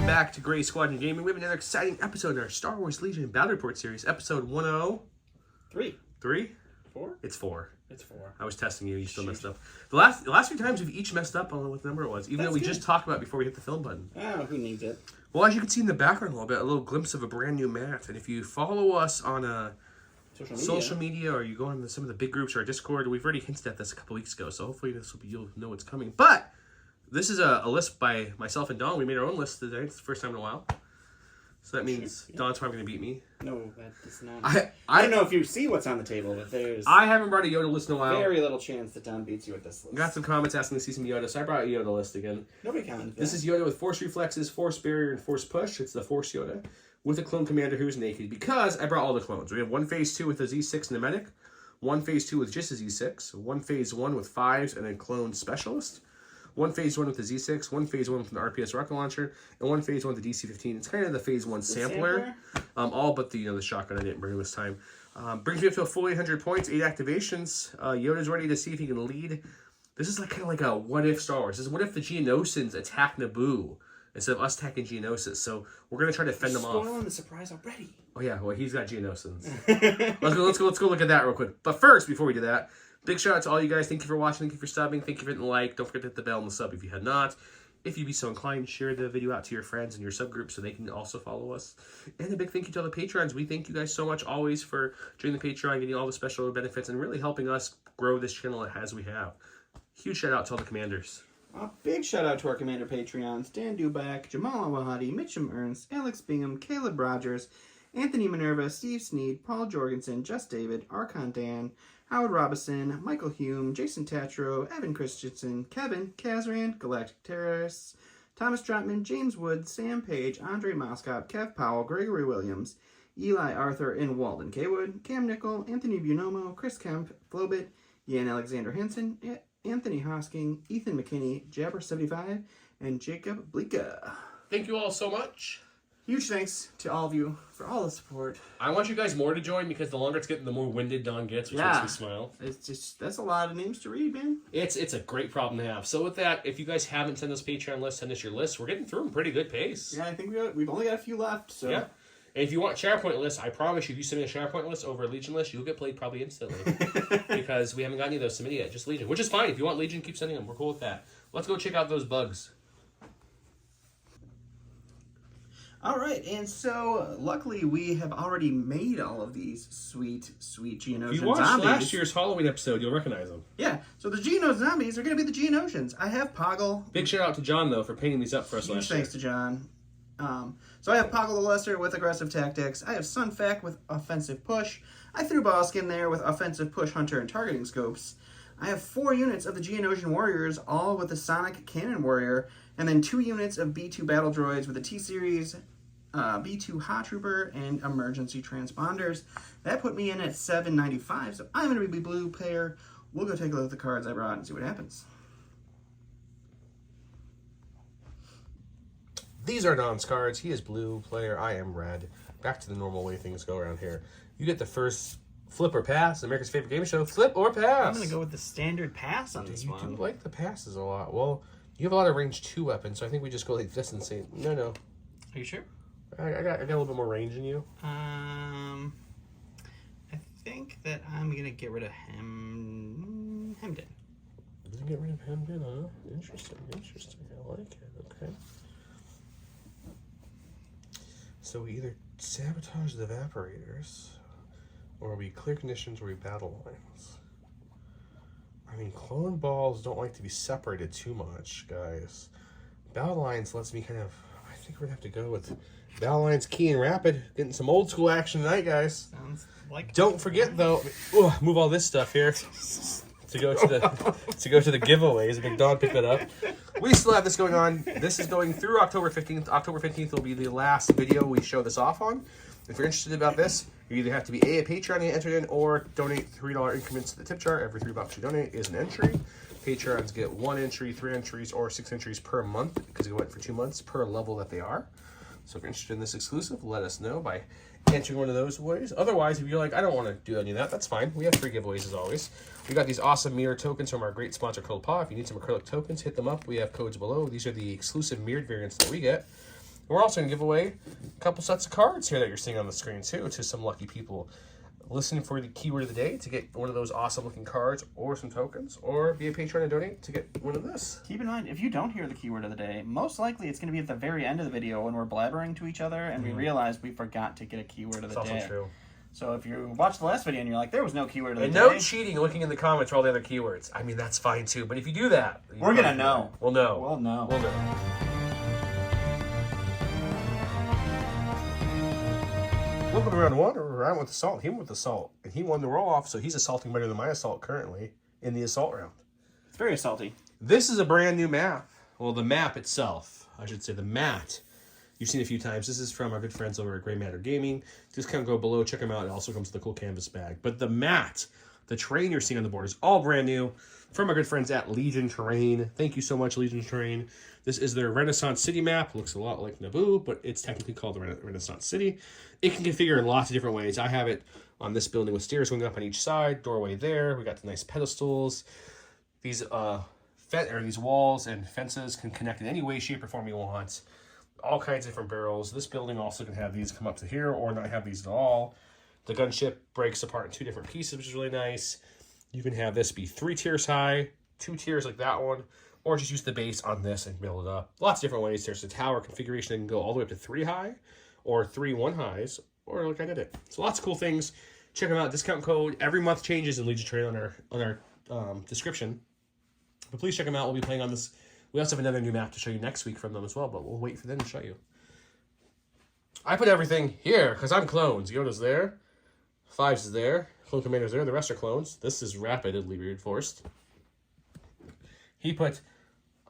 back to Gray Squadron Gaming. We have another exciting episode in our Star Wars Legion Battle Report series, episode 103. 3? 4? It's 4. It's 4. I was testing you. You still messed up. The last few times we've each messed up. I don't know what the number it was, even though we just talked about it before we hit the film button. Oh, who needs it? Well, as you can see in the background a little glimpse of a brand new map. And if you follow us on social media, or you go on some of the big groups or our Discord, we've already hinted at this a couple weeks ago. So hopefully you'll know what's coming. But this is a list by myself and Dawn. We made our own list today. It's the first time in a while. So that means Dawn's probably going to beat me. No, that is not. I don't know if you see what's on the table, but I haven't brought a Yoda list in a while. Very little chance that Dawn beats you with this list. Got some comments asking to see some Yoda, so I brought a Yoda list again. Nobody commented. This is Yoda with Force Reflexes, Force Barrier, and Force Push. It's the Force Yoda. With a clone commander who's naked, because I brought all the clones. We have one Phase 2 with a Z6 and a medic, one Phase 2 with just a Z6, one Phase 1 with 5s and a clone specialist, one Phase 1 with a Z6, one Phase 1 with an RPS rocket launcher, and one Phase 1 with the DC-15. It's kind of the Phase 1 sampler. All but the shotgun I didn't bring this time. Brings me up to a full 800 points, 8 activations. Yoda's ready to see if he can lead. This is kind of like a what-if Star Wars. This is what if the Geonosins attack Naboo instead of us attacking Geonosis. So we're going to try to fend them off. Spoiling the surprise already. Oh, yeah. Well, he's got Geonosins. Let's go look at that real quick. But first, before we do that, big shout out to all you guys. Thank you for watching. Thank you for subbing. Thank you for hitting the like. Don't forget to hit the bell and the sub if you had not. If you'd be so inclined, share the video out to your friends and your subgroup so they can also follow us. And a big thank you to all the patrons. We thank you guys so much always for joining the Patreon, getting all the special benefits, and really helping us grow this channel as we have. Huge shout out to all the commanders. A big shout out to our Commander Patreons, Dan Dubak, Jamal Awahadi, Mitchum Ernst, Alex Bingham, Caleb Rogers, Anthony Minerva, Steve Sneed, Paul Jorgensen, Just David, Archon Dan, Howard Robinson, Michael Hume, Jason Tatro, Evan Christensen, Kevin, Kazran, Galactic Terrorists, Thomas Trotman, James Wood, Sam Page, Andre Moskop, Kev Powell, Gregory Williams, Eli Arthur, and Walden Kaywood, Cam Nickel, Anthony Bunomo, Chris Kemp, Flobit, Ian Alexander Henson, Anthony Hosking, Ethan McKinney, Jabber75, and Jacob Blika. Thank you all so much. Huge thanks to all of you for all the support. I want you guys more to join because the longer it's getting, the more winded Dawn gets, which makes me smile. It's just, that's a lot of names to read, man. It's a great problem to have. So with that, if you guys haven't sent us Patreon list, send us your list. We're getting through them pretty good pace. Yeah, I think we've only got a few left. So yeah. And if you want SharePoint lists, I promise you, if you send me a SharePoint list over a Legion list, you'll get played probably instantly. Because we haven't got any of those submitted yet, just Legion. Which is fine. If you want Legion, keep sending them. We're cool with that. Let's go check out those bugs. All right, and so luckily we have already made all of these sweet Geonosian if you watched zombies. last year's Halloween episode, you'll recognize them. Yeah, so the Geonos zombies are going to be the Geonosians. I have Poggle. Big shout out to John, though, for painting these up for us last year. Thanks to John. So I have Poggle the Lesser with aggressive tactics. I have Sunfac with offensive push. I threw Bosk in there with offensive push, hunter, and targeting scopes. I have 4 units of the Geonosian warriors, all with the Sonic Cannon Warrior, and then 2 units of B2 battle droids with the T-Series, B2 Hot Trooper, and emergency transponders. That put me in at 795, so I'm going to be blue player. We'll go take a look at the cards I brought and see what happens. These are Don's cards. He is blue player. I am red. Back to the normal way things go around here. You get the first flip or pass. America's favorite game show. Flip or pass. I'm going to go with the standard pass on this one. You do like the passes a lot. Well, you have a lot of range 2 weapons, so I think we just go like this and say, no. Are you sure? I got a little bit more range than you. I think that I'm going to get rid of Hemden. You get rid of Hemden, huh? Interesting. I like it. Okay. So we either sabotage the evaporators, or we clear conditions, or we battle lines. I mean, clone balls don't like to be separated too much, guys. Battle lines lets me kind of... I think we're going to have to go with battle lines, key, and rapid. Getting some old school action tonight, guys. Sounds like... Don't forget, though... move all this stuff here. To go to the giveaways. Big Don picked that up. We still have this going on. This is going through October 15th. October 15th will be the last video we show this off on. If you're interested about this, you either have to be a Patreon and enter in, or donate $3 increments to the tip jar. Every $3 you donate is an entry. Patrons get 1 entry, 3 entries, or 6 entries per month because it went for 2 months per level that they are. So if you're interested in this exclusive, let us know by entering one of those ways. Otherwise, if you're like, I don't want to do any of that, that's fine. We have free giveaways as always. We got these awesome mirror tokens from our great sponsor, Curled Paw. If you need some acrylic tokens, hit them up. We have codes below. These are the exclusive mirrored variants that we get. we're also going to give away a couple sets of cards here that you're seeing on the screen, too, to some lucky people. Listen for the keyword of the day to get one of those awesome looking cards or some tokens, or be a patron and donate to get one of this. Keep in mind, if you don't hear the keyword of the day, most likely it's going to be at the very end of the video when we're blabbering to each other and we realize we forgot to get a keyword of the day. That's also true. So if you watch the last video and you're like, there was no keyword of the And day. no cheating looking in the comments for all the other keywords. I mean, that's fine too. But if you do that, we're going to know. We'll know. We'll know. We'll know. Welcome to round one, or round with assault. He went with assault, and he won the roll-off, so he's assaulting better than my assault currently in the assault round. It's very assaulty. This is a brand new map. Well, the map itself, I should say the mat, you've seen a few times. This is from our good friends over at Gray Matter Gaming. Just kind of go below, check them out. It also comes with a cool canvas bag. But the mat, the terrain you're seeing on the board is all brand new from our good friends at Legion Terrain. Thank you so much, Legion Terrain. This is their Renaissance City map. Looks a lot like Naboo, but it's technically called the Renaissance City. It can configure in lots of different ways. I have it on this building with stairs going up on each side, doorway there. We got the nice pedestals. These these walls and fences can connect in any way, shape, or form you want. All kinds of different barrels. This building also can have these come up to here or not have these at all. The gunship breaks apart in two different pieces, which is really nice. You can have this be 3 tiers high, 2 tiers like that one, or just use the base on this and build it up. Lots of different ways. There's a tower configuration that can go all the way up to 3 high, or 3 1-highs, or like I did it. So lots of cool things. Check them out. Discount code every month changes in Legion Terrain on our description. But please check them out. We'll be playing on this. We also have another new map to show you next week from them as well, but we'll wait for them to show you. I put everything here because I'm clones. Yoda's there. Fives is there. Clone Commander's there. The rest are clones. This is rapidly reinforced. He put...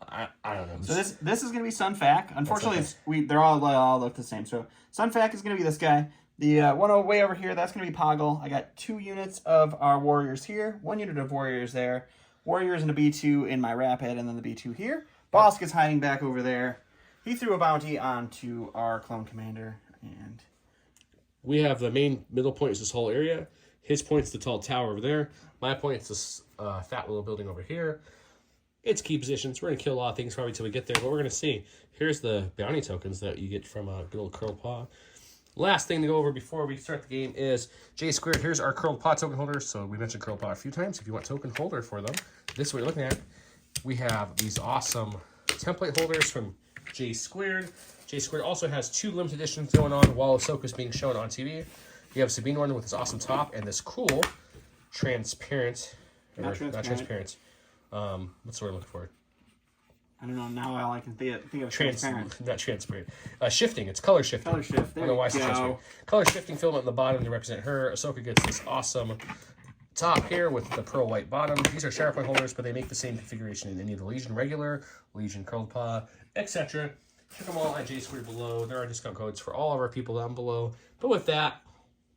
I don't know. So this is going to be Sunfac. Unfortunately, they're all look the same. So Sunfac is going to be this guy. The one way over here, that's going to be Poggle. I got 2 units of our warriors here. 1 unit of warriors there. Warriors and a B2 in my Rapid, and then the B2 here. Bosk is hiding back over there. He threw a bounty onto our Clone Commander, and... We have the main middle point is this whole area. His point's the tall tower over there. My point's this fat little building over here. It's key positions. We're going to kill a lot of things probably until we get there, but we're going to see. Here's the bounty tokens that you get from a good old curled paw. Last thing to go over before we start the game is J squared. Here's our curled paw token holders. So we mentioned curled paw a few times. If you want token holder for them, this is what you're looking at. We have these awesome template holders from J squared. J squared also has 2 limited editions going on while Ahsoka's being shown on TV. You have Sabine one with this awesome top and this cool transparent. Not transparent. What's the word I'm looking for? I don't know. Now all I can think of transparent. Not transparent. Shifting. It's color shifting. Color shift. There you go. Color shifting filament on the bottom to represent her. Ahsoka gets this awesome top here with the pearl white bottom. These are sharp point holders, but they make the same configuration in any of the Legion regular, Legion curled paw, etc. Check them all at J squared below. There are discount codes for all of our people down below. But with that,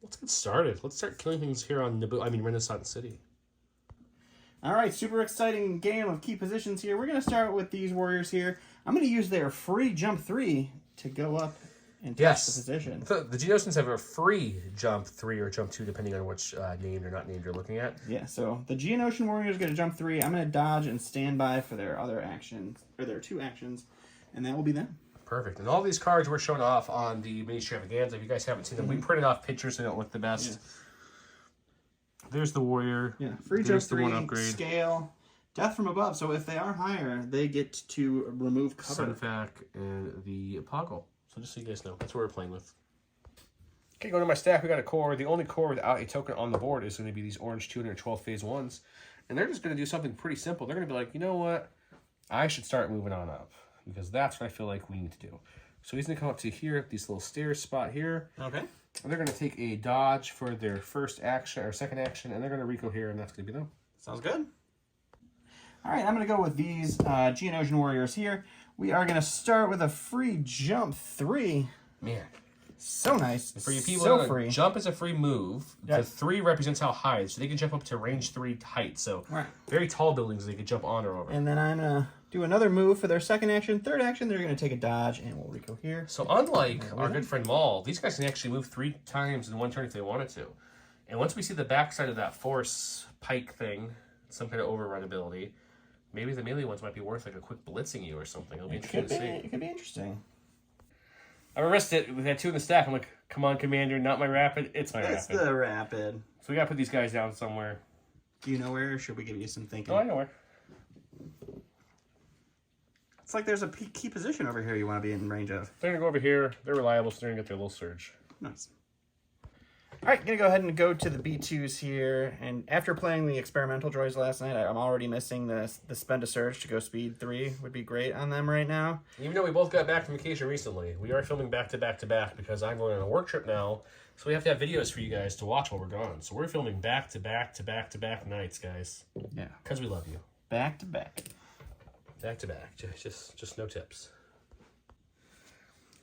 let's get started. Let's start killing things here on Renaissance City. All right, super exciting game of key positions here. We're going to start with these warriors here. I'm going to use their free jump 3 to go up and test the position. The Geonosis have a free jump 3 or jump 2, depending on which named or not named you're looking at. Yeah, so the Geonosian warrior is going to jump 3. I'm going to dodge and stand by for their other actions, or their 2 actions, and that will be them. Perfect. And all these cards were shown off on the mini extravaganza. If you guys haven't seen them, we printed off pictures so they don't look the best. Yeah. There's the warrior. Yeah, free jump 3, scale, death from above. So if they are higher, they get to remove cover. Sunfac and the Poggle. So just so you guys know, that's what we're playing with. Okay, going to my stack, we got a core. The only core without a token on the board is going to be these orange 212 phase 1s. And they're just going to do something pretty simple. They're going to be like, you know what? I should start moving on up. Because that's what I feel like we need to do. So he's going to come up to here, this little stairs spot here. Okay. And they're going to take a dodge for their first action or second action, and they're going to Rico here, and that's going to be them. Sounds good. All right, I'm going to go with these Geonosian warriors here. We are going to start with a free jump 3. Man. So nice. For you people, so free. Jump is a free move. Yes. The 3 represents how high, so they can jump up to range 3 height. So very tall buildings they can jump on or over. And then I'm going to do another move for their second action. Third action, they're going to take a dodge, and we'll Rico here. So unlike our good friend Maul, these guys can actually move 3 times in one turn if they wanted to. And once we see the backside of that force pike thing, some kind of overrun ability, maybe the melee ones might be worth like a quick blitzing you or something. It'll be interesting to see. It could be interesting. I risked it. We had 2 in the stack. I'm like, come on, Commander, not my rapid. It's my It's rapid. the rapid. So we got to put these guys down somewhere. Do you know where, or should we give you some thinking? Oh, I know where. It's like there's a key position over here you want to be in range of. They're going to go over here. They're reliable, so they're going to get their little surge. Nice. All right, going to go ahead and go to the B2s here. And after playing the experimental droids last night, I'm already missing the spend a surge to go speed 3 would be great on them right now. Even though we both got back from vacation recently, we are filming back to back to back because I'm going on a work trip now. So we have to have videos for you guys to watch while we're gone. So we're filming back to back to back to back nights, guys. Yeah. Because we love you. Back to back. Back to back. Just no tips.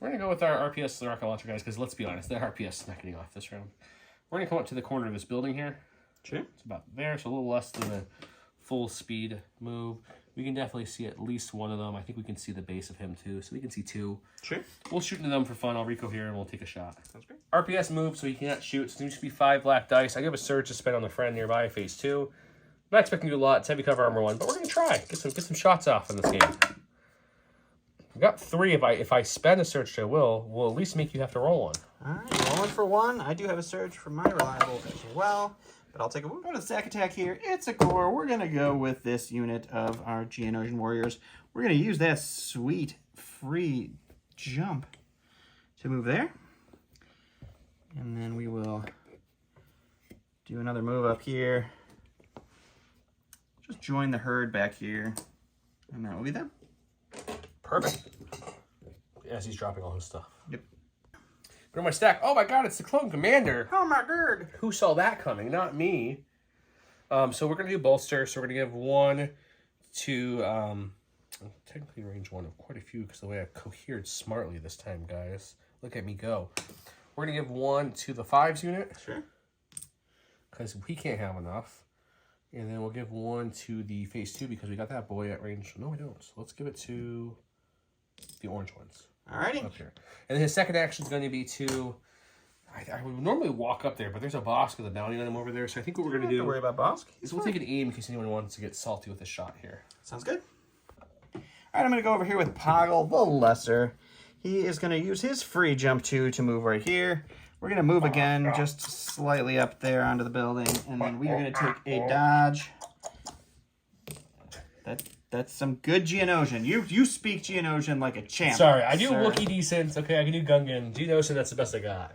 We're going to go with our RPS, the rocket launcher, guys, because let's be honest, the RPS is not getting off this round. We're going to come up to the corner of this building here. Sure. It's about there, so a little less than a full speed move. We can definitely see at least one of them. I think we can see the base of him, too, so we can see 2. Sure. We'll shoot into them for fun. I'll Rico here, and we'll take a shot. Sounds great. RPS move, so he cannot shoot. So there needs to be 5 black dice. I give a surge to spend on the friend nearby, phase 2. I'm not expecting to do a lot. It's heavy cover armor 1, but we're going to try. Get some shots off in this game. I've got 3. If I spend a surge, I will at least make you have to roll 1. All right, rolling for 1. I do have a surge for my reliable as well, but I'll take a. We're going to the stack attack here. It's a core. We're going to go with this unit of our Geonosian warriors. We're going to use that sweet free jump to move there, and then we will do another move up here. Just join the herd back here, and that will be them. Perfect. As he's dropping all his stuff. Yep. Put in my stack. Oh my god, it's the Clone Commander. Oh my god. Who saw that coming? Not me. So we're going to do bolster. So we're going to give 1 to, technically range 1 of quite a few because the way I cohered smartly this time, guys. Look at me go. We're going to give 1 to the 5s unit. Sure. Because we can't have enough. And then we'll give 1 to the phase 2 because we got that boy at range. No, we don't. So let's give it to the orange ones. Alrighty. Up here. And then his second action is going to be to... I would normally walk up there, but there's a Bosk with a bounty on him over there. So I think what we're going to do... Don't worry about Bosk. is we'll take an aim in case anyone wants to get salty with a shot here. Sounds good. Alright, I'm going to go over here with Poggle the Lesser. He is going to use his free jump 2 to move right here. We're going to move again just slightly up there onto the building, and then we are going to take a dodge. That's some good Geonosian. You speak Geonosian like a champ. Sorry, I do sir. Wookiee decent. Okay, I can do Gungan. Geonosis, that's the best I got.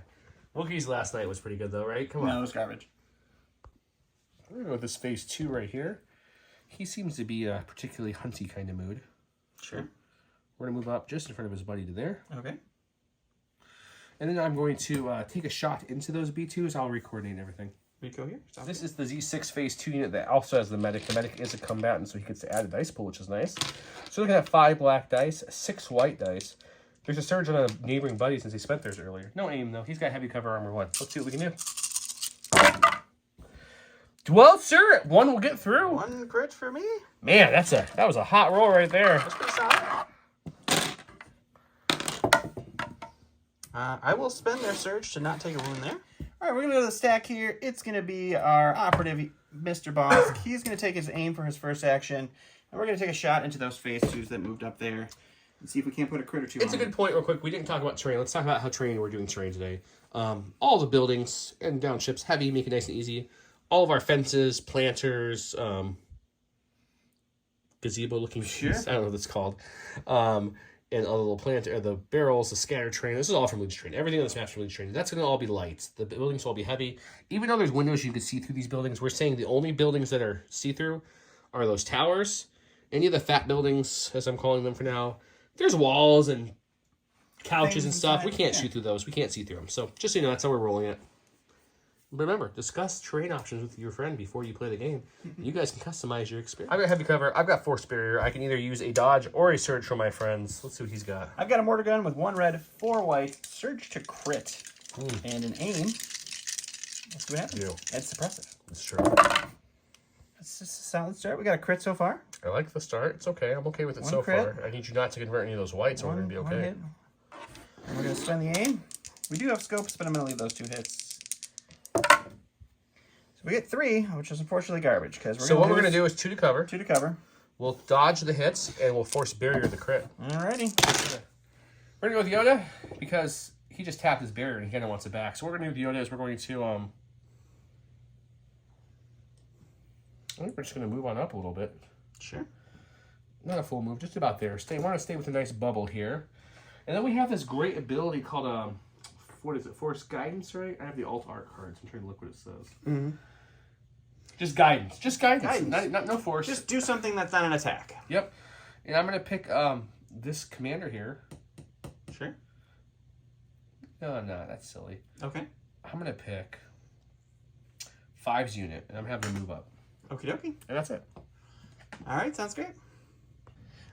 Wookiees last night was pretty good though, right? Come on. No, it was garbage. We're going to go with this phase 2 right here. He seems to be a particularly hunty kind of mood. Sure. We're going to move up just in front of his buddy to there. Okay. And then I'm going to take a shot into those B2s. I'll re-coordinate everything. Rico here. Sounds This is the Z6 phase 2 unit that also has the medic. The medic is a combatant, so he gets to add a dice pool, which is nice. So we're looking at 5 black dice, 6 white dice. There's a surge on a neighboring buddy since he spent theirs earlier. No aim, though. He's got heavy cover armor 1. Let's see what we can do. Well, sir, 1 will get through. 1 crit for me. Man, that was a hot roll right there. That's pretty solid. I will spend their surge to not take a wound there. All right, we're going to go to the stack here. It's going to be our operative, Mr. Bosk. He's going to take his aim for his first action, and we're going to take a shot into those phase 2s that moved up there and see if we can't put a crit or 2 It's on a good point, real quick. We didn't talk about terrain. Let's talk about how we're doing terrain today. All the buildings and down ships, heavy, make it nice and easy. All of our fences, planters, gazebo-looking things. I don't know what it's called. And all the little planter, the barrels, the scatter train. This is all from Legion Train. Everything on this map's from Legion Train. That's going to all be lights. The buildings will all be heavy. Even though there's windows you can see through these buildings, we're saying the only buildings that are see-through are those towers. Any of the fat buildings, as I'm calling them for now, there's walls and couches and stuff. We can't shoot through those. We can't see through them. So just so you know, that's how we're rolling it. But remember, discuss terrain options with your friend before you play the game. You guys can customize your experience. I've got heavy cover. I've got force barrier. I can either use a dodge or a surge for my friends. Let's see what he's got. I've got a mortar gun with 1 red, 4 white, surge to crit, and an aim. Let's see what happens. It's suppressive. That's true. It's just a solid start. We got a crit so far. I like the start. It's okay. I'm okay with it 1 so crit. far. I need you not to convert any of those whites, or we're going to be okay. Hit. And we're going to spend the aim. We do have scopes, but I'm going to leave those 2 hits. So we get 3, which is unfortunately garbage. So what we're going to do is 2 to cover. 2 to cover. We'll dodge the hits, and we'll force barrier the crit. Alrighty. We're going to go with Yoda because he just tapped his barrier and he kind of wants it back. So what we're going to do with Yoda is we're going to, I think we're just going to move on up a little bit. Sure. Not a full move, just about there. We want to stay with a nice bubble here. And then we have this great ability called, what is it, Force Guidance, right? I have the alt art cards. I'm trying to look what it says. Mm-hmm. Just guidance. Just guidance. No force. Just do something that's not an attack. Yep. And I'm going to pick this commander here. Sure. No, that's silly. Okay. I'm going to pick 5's unit, and I'm having to move up. Okie dokie. And that's it. All right, sounds great.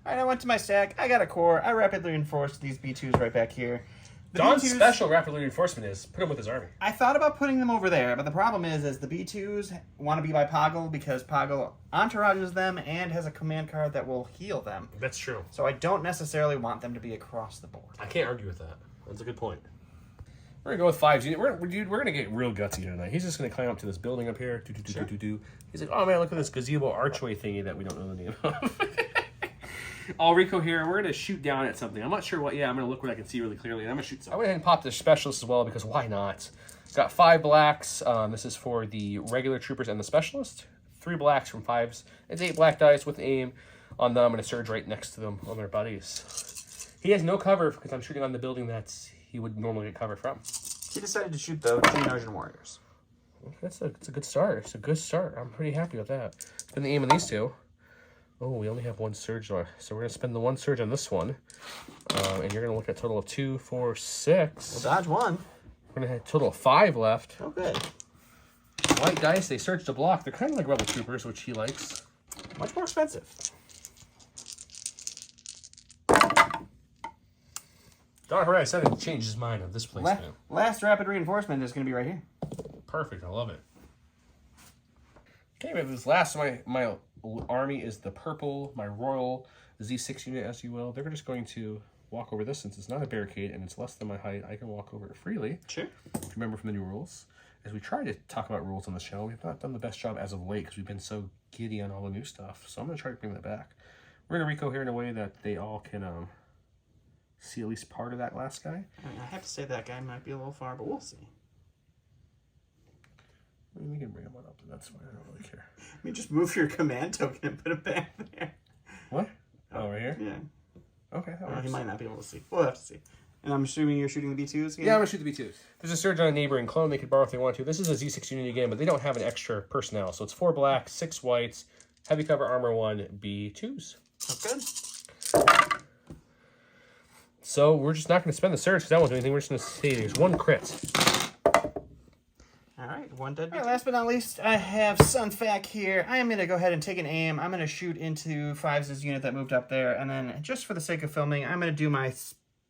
All right, I went to my stack. I got a core. I rapidly reinforced these B2s right back here. Don's special rapidly reinforcement is put him with his army. I thought about putting them over there, but the problem is the B2s want to be by Poggle because Poggle entourages them and has a command card that will heal them. That's true. So I don't necessarily want them to be across the board. I can't argue with that. That's a good point. We're going to go with 5's unit. We're going to get real gutsy tonight. He's just going to climb up to this building up here. He's like, oh man, look at this gazebo archway thingy that we don't know the name of. All Rico here, we're going to shoot down at something. I'm not sure what. Yeah, I'm going to look where I can see really clearly, and I'm going to shoot something. I went ahead and popped the specialist as well, because why not? Got 5 blacks. This is for the regular troopers and the specialist. 3 blacks from 5s. It's 8 black dice with aim on them. I'm going to surge right next to them on their buddies. He has no cover, because I'm shooting on the building that he would normally get cover from. He decided to shoot the Geonosis warriors. It's a good start. It's a good start. I'm pretty happy with that. Spend the aim on these 2. Oh, we only have 1 surge left. So we're going to spend the 1 surge on this one. And you're going to look at a total of 2, 4, 6. We'll dodge 1. We're going to have a total of 5 left. Oh, good. White dice, they surge to block. They're kind of like Rebel Troopers, which he likes. Much more expensive. Don Hooray said he changed his mind on this placement. Last rapid reinforcement is going to be right here. Perfect. I love it. Okay, but this last of my army is the purple, my royal Z6 unit, as you will. They're just going to walk over this since it's not a barricade and it's less than my height. I can walk over it freely. Sure. If you remember from the new rules. As we try to talk about rules on the show, we've not done the best job as of late because we've been so giddy on all the new stuff. So I'm going to try to bring that back. We're going to Rico here in a way that they all can see at least part of that last guy. I have to say that guy might be a little far, but we'll see. I mean, we can bring him on up, and that's fine. I don't really care. I mean, just move your command token and put him back there. What? Oh, right here? Yeah. Okay, that works. He might not be able to see. We'll have to see. And I'm assuming you're shooting the B2s again? Yeah, I'm going to shoot the B2s. There's a surge on a neighboring clone they could borrow if they want to. This is a Z6 unit again, but they don't have an extra personnel. So it's 4 blacks, 6 whites, heavy cover armor 1, B2s. Oh, good. So we're just not going to spend the surge because that won't do anything. We're just going to say there's 1 crit. All right, 1 dead. All right, last but not least, I have Sunfac here. I am going to go ahead and take an aim. I'm going to shoot into 5's unit that moved up there. And then just for the sake of filming, I'm going to do my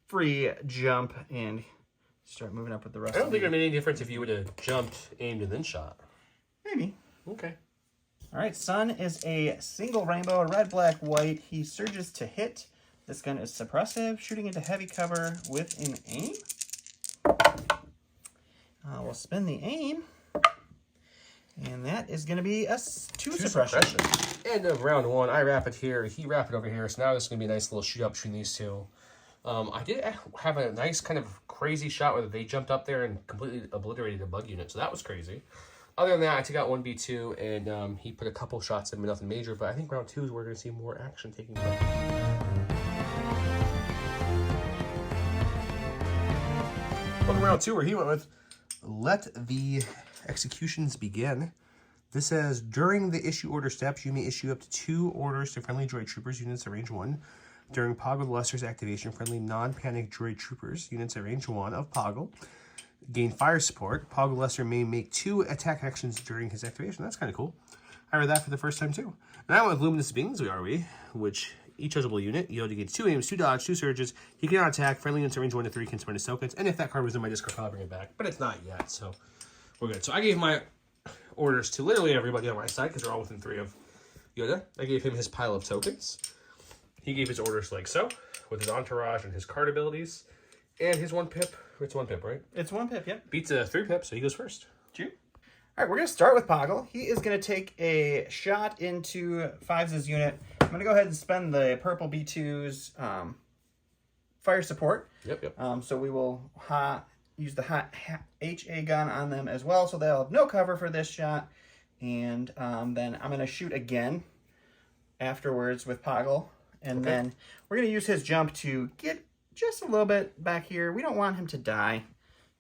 free jump and start moving up with the rest. I don't think it would make any difference if you would have jumped, aimed, and then shot. Maybe. Okay. All right, Sun is a single rainbow, red, black, white. He surges to hit. This gun is suppressive, shooting into heavy cover with an aim. We'll spin the aim. And that is going to be a 2 suppression. End of round 1. I wrap it here. He wrap it over here. So now this is going to be a nice little shoot up between these 2. I did have a nice kind of crazy shot where they jumped up there and completely obliterated a bug unit. So that was crazy. Other than that, I took out 1 B2 and he put a couple shots in, but nothing major. But I think round 2 is where we're going to see more action taking place. Welcome to round 2, where he went with let the executions begin. This says, during the issue order steps, you may issue up to 2 orders to friendly droid troopers units at range 1. During Poggle the Lesser's activation, friendly non-panic droid troopers units at range 1 of Poggle gain fire support. Poggle Lesser may make 2 attack actions during his activation. That's kind of cool. I read that for the first time too. And I went with Luminous Beings, which each eligible unit, Yoda gets 2 aims, 2 dodge, 2 surges. He cannot attack. Friendly units at range 1 to 3 can spend his tokens. And if that card was in my discard, I'll bring it back. But it's not yet, so we're good. So I gave my orders to literally everybody on my side because they're all within 3 of Yoda. I gave him his pile of tokens. He gave his orders like so, with his entourage and his card abilities. And his 1 pip. It's 1 pip, right? It's 1 pip, yep. Beats a 3 pip, so he goes first. All right, we're going to start with Poggle. He is going to take a shot into 5's unit. I'm going to go ahead and spend the purple B2s fire support. Yep. So we will use the hot HA gun on them as well, so they'll have no cover for this shot. And then I'm going to shoot again afterwards with Poggle. And then we're going to use his jump to get just a little bit back here. We don't want him to die.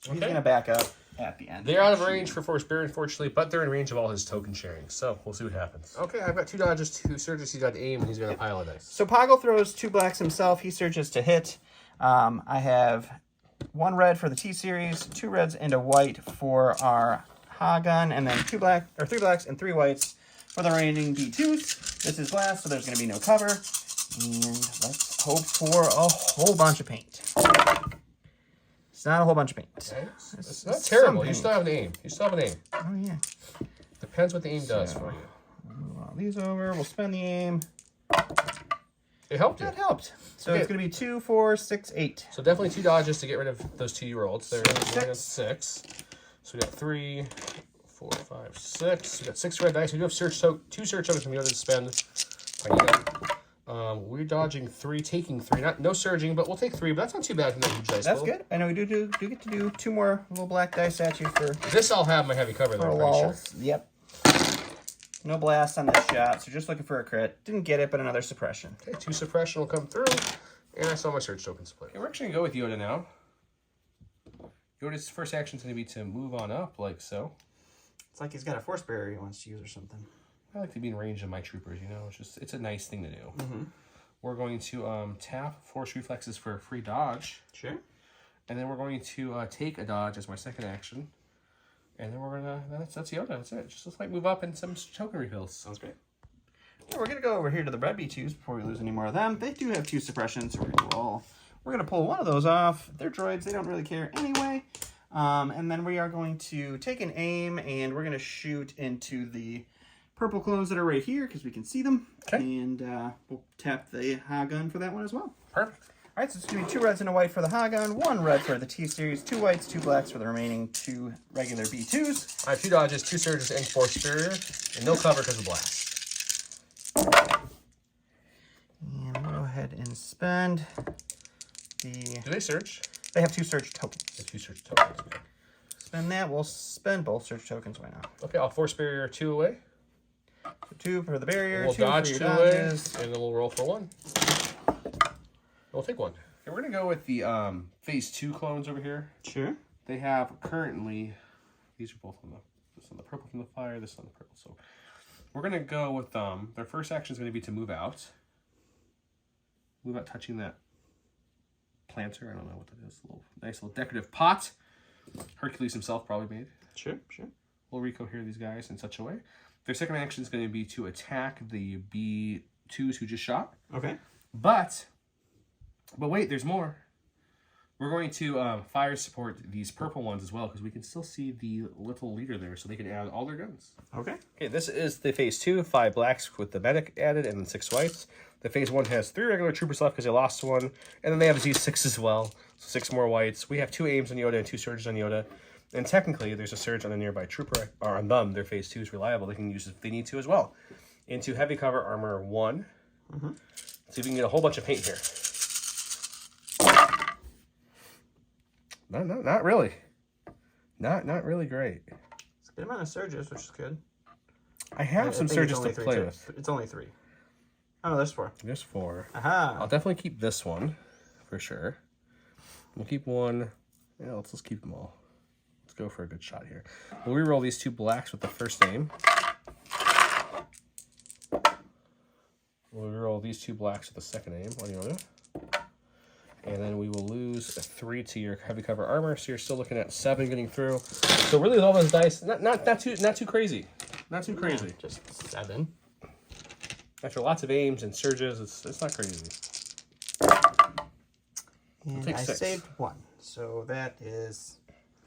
So he's going to back up at the end. They're out of range for Force Bearer, unfortunately, but they're in range of all his token sharing. So we'll see what happens. Okay, I've got 2 dodges, 2 surges. He's got aim, and he's got a pile of dice. So Poggle throws 2 blacks himself. He surges to hit. I have 1 red for the T-Series, 2 reds and a white for our Ha gun, and then 3 blacks and 3 whites for the remaining B2s. This is last, so there's going to be no cover. And let's hope for a whole bunch of paint. It's not a whole bunch of paint. Okay. It's not terrible. You still have an aim. Oh, yeah. Depends what the aim does for you. Move all these over. We'll spend the aim. It helped you. That helped. So it's going to be 2, 4, 6, 8. So definitely 2 dodges to get rid of those 2 you rolled. So there's 6. So we got 3, 4, 5, 6. We got 6 red dice. We do have 2 search tokens from Yoda to spend. We're dodging 3, taking 3. No surging, but we'll take 3. But that's not too bad from that huge dice. That's good. I know we do get to do 2 more little black dice at you for. This I'll have my heavy cover though. Walls. Sure. Yep. No blast on this shot, so just looking for a crit. Didn't get it, but another suppression. Okay, 2 suppression will come through, and I saw my search tokens play. Okay, we're actually gonna go with Yoda now. Yoda's first action is gonna be to move on up, like so. It's like he's got a force barrier he wants to use or something. I like to be in range of my troopers, you know. It's a nice thing to do. We're going to tap force reflexes for a free dodge. Sure. And then we're going to take a dodge as my second action. And then we're gonna that's Yoda. That's it. Just like move up and some token refills. Sounds great. Yeah, we're gonna go over here to the red B2s before we lose any more of them. They do have 2 suppressions, so we're gonna pull one of those off. They're droids. They don't really care anyway. And then we are going to take an aim, and we're gonna shoot into the purple clones that are right here because we can see them. Okay. And we'll tap the Ha gun for that one as well. Perfect. All right, so it's going to be 2 reds and a white for the Ha gun, 1 red for the T-Series, 2 whites, 2 blacks for the remaining 2 regular B2s. I have 2 dodges, 2 surges, and 4 superior, and no cover because of blast. And we'll go ahead and spend the... Do they surge? They have 2 surge tokens. They have 2 surge tokens. Okay. Spend that. We'll spend both surge tokens. Why not? Okay, I'll force barrier 2 away. So 2 for the barrier, We'll 2 dodge for 2 your away, dodges. and then we'll roll for 1. We'll take 1. Okay, we're going to go with the phase 2 clones over here. Sure. They have currently, these are both on this on the purple from the fire, this on the purple. So we're going to go with their first action is going to be to move out. Move out touching that planter. I don't know what that is. A little, nice little decorative pot. Hercules himself probably made. Sure. We'll recohere these guys in such a way. Their second action is going to be to attack the B2s who just shot. Okay. But wait, there's more. We're going to fire support these purple ones as well because we can still see the little leader there, so they can add all their guns. Okay. Okay, this is the phase 2, 5 blacks with the medic added, and then 6 whites. The phase 1 has 3 regular troopers left because they lost 1, and then they have Z6 as well, so 6 more whites. We have 2 aims on Yoda and 2 surges on Yoda, and technically there's a surge on a nearby trooper, or on them. Their phase 2 is reliable. They can use it if they need to as well. Into heavy cover armor 1. Let's see if we can get a whole bunch of paint here. No, not really. Not really great. It's a good amount of surges, which is good. I have some surges to play with. It's only 3. Oh, no, there's 4. There's 4. Aha. I'll definitely keep this one, for sure. We'll keep 1. Yeah, let's just keep them all. Let's go for a good shot here. We'll reroll these 2 blacks with the first aim. We'll reroll these 2 blacks with the second aim on Yoda. And then we will lose a 3 to your heavy cover armor, so you're still looking at 7 getting through. So really, with all those dice, not too crazy, not too crazy. Yeah, just 7. After lots of aims and surges, it's not crazy. And take I 6. saved 1, so that is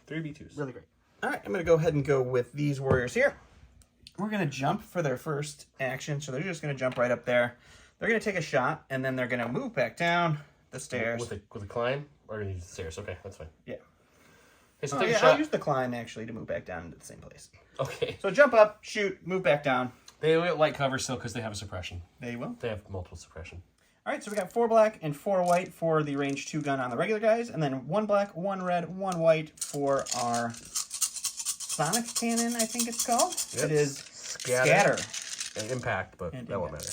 3 B2s. really great. All right, I'm going to go ahead and go with these warriors here. We're going to jump for their first action, so they're just going to jump right up there. They're going to take a shot, and then they're going to move back down the stairs. With a climb? Or the stairs? Okay, that's fine. Yeah. Okay, so take a shot. I'll use the climb, actually, to move back down into the same place. Okay. So jump up, shoot, move back down. They will light cover still because they have a suppression. They will. They have multiple suppression. All right, so we got 4 black and 4 white for the range 2 gun on the regular guys, and then 1 black, 1 red, 1 white for our sonic cannon, I think it's called. Yep. It is scatter. And impact, but and that won't matter.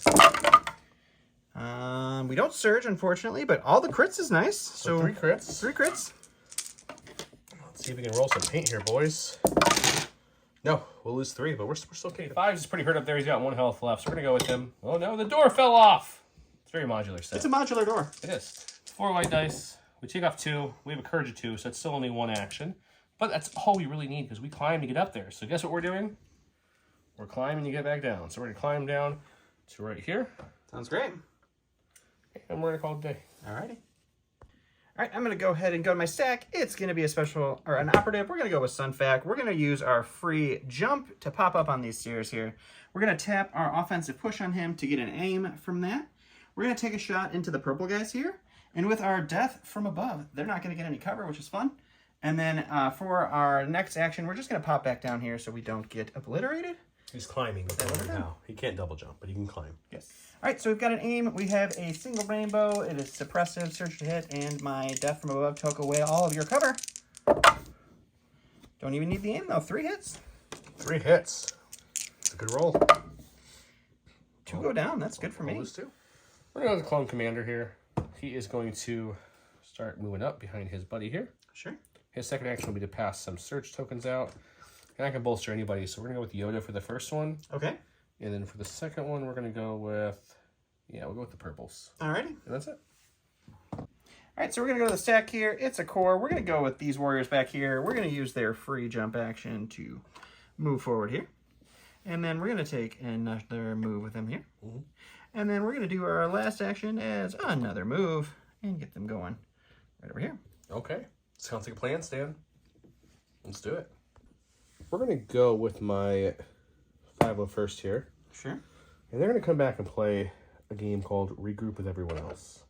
We don't surge, unfortunately, but all the crits is nice. So 3 crits. 3 crits. Let's see if we can roll some paint here, boys. No, we'll lose 3, but we're still okay. 5 is pretty hurt up there. He's got 1 health left, so we're going to go with him. Oh, no, the door fell off. It's very modular set. It's a modular door. It is. 4 white dice. We take off 2. We have a courage of 2, so it's still only 1 action. But that's all we really need because we climb to get up there. So guess what we're doing? We're climbing to get back down. So we're going to climb down to right here. Sounds great. And we're going to call it a day. Alrighty. All right, I'm going to go ahead and go to my stack. It's going to be a special, or an operative. We're going to go with Sunfac. We're going to use our free jump to pop up on these stairs here. We're going to tap our offensive push on him to get an aim from that. We're going to take a shot into the purple guys here. And with our death from above, they're not going to get any cover, which is fun. And then for our next action, we're just going to pop back down here so we don't get obliterated. He's climbing now. He can't double jump, but he can climb. Yes. All right, so we've got an aim. We have a single rainbow. It is suppressive, surge to hit, and my death from above took away all of your cover. Don't even need the aim, though. 3 hits. 3 hits. It's a good roll. 2 go down. That's good for me. Lose 2. We're going to go with the clone commander here. He is going to start moving up behind his buddy here. Sure. His second action will be to pass some surge tokens out. And I can bolster anybody, so we're going to go with Yoda for the first one. Okay. And then for the second one, we're going to go with, we'll go with the purples. Alrighty. And that's it. All right, so we're going to go to the stack here. It's a core. We're going to go with these warriors back here. We're going to use their free jump action to move forward here. And then we're going to take another move with them here. Mm-hmm. And then we're going to do our last action as another move and get them going right over here. Okay. Sounds like a plan, Stan. Let's do it. We're going to go with my 5-0 first here. Sure. And they're going to come back and play a game called Regroup with Everyone Else.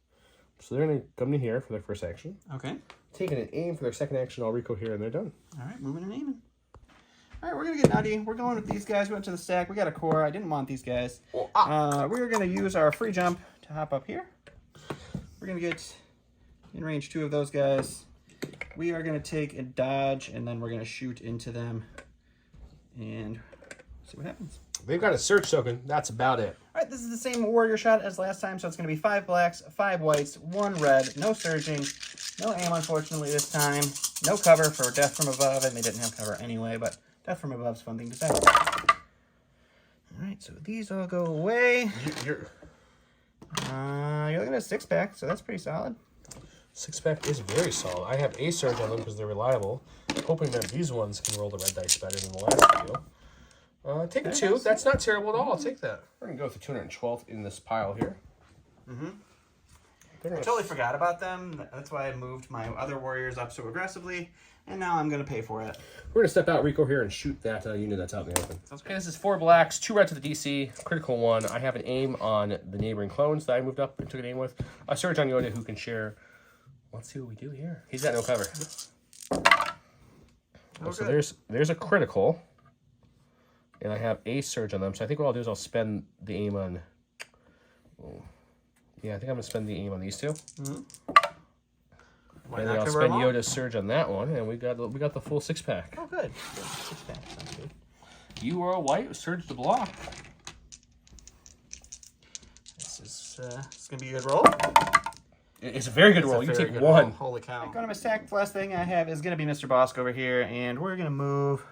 So they're going to come in here for their first action. Okay. Taking an aim for their second action, I'll Rico here, and they're done. All right, moving and aiming. All right, we're going to get nutty. We're going with these guys. We went to the stack. We got a core. I didn't want these guys. We're going to use our free jump to hop up here. We're going to get in range 2 of those guys. We are going to take a dodge, and then we're going to shoot into them and see what happens. They've got a search token. That's about it. All right, this is the same warrior shot as last time, so it's going to be 5 blacks, 5 whites, 1 red, no surging, no aim, unfortunately, this time. No cover for death from above, and they didn't have cover anyway, but death from above is a fun thing to say. All right, so these all go away. You're looking at a 6-pack, so that's pretty solid. 6-pack is very solid. I have a surge on them because they're reliable. Hoping that these ones can roll the red dice better than the last deal. Take a 2. That's not terrible at all. I'll take that. We're going to go with the 212th in this pile here. Mm-hmm. I totally forgot about them. That's why I moved my other warriors up so aggressively, and now I'm going to pay for it. We're going to step out Rico here and shoot that unit that's out in the open. Okay, this is 4 blacks, 2 red to the DC, critical 1. I have an aim on the neighboring clones that I moved up and took an aim with. A surge on Yoda who can share. Let's see what we do here. He's got no cover. So there's a critical. And I have a surge on them. So I think what I'll do is I'll spend the aim on... Yeah, I think I'm going to spend the aim on these 2. Mm-hmm. And then I'll spend Yoda's surge on that one. And we got the full 6-pack. Oh, good. 6-pack. Sounds good. You are a white. Surge the block. This is going to be a good roll. It's a very good roll. You take 1. Holy cow. Going to my stack. The last thing I have is going to be Mr. Bosk over here. And we're going to move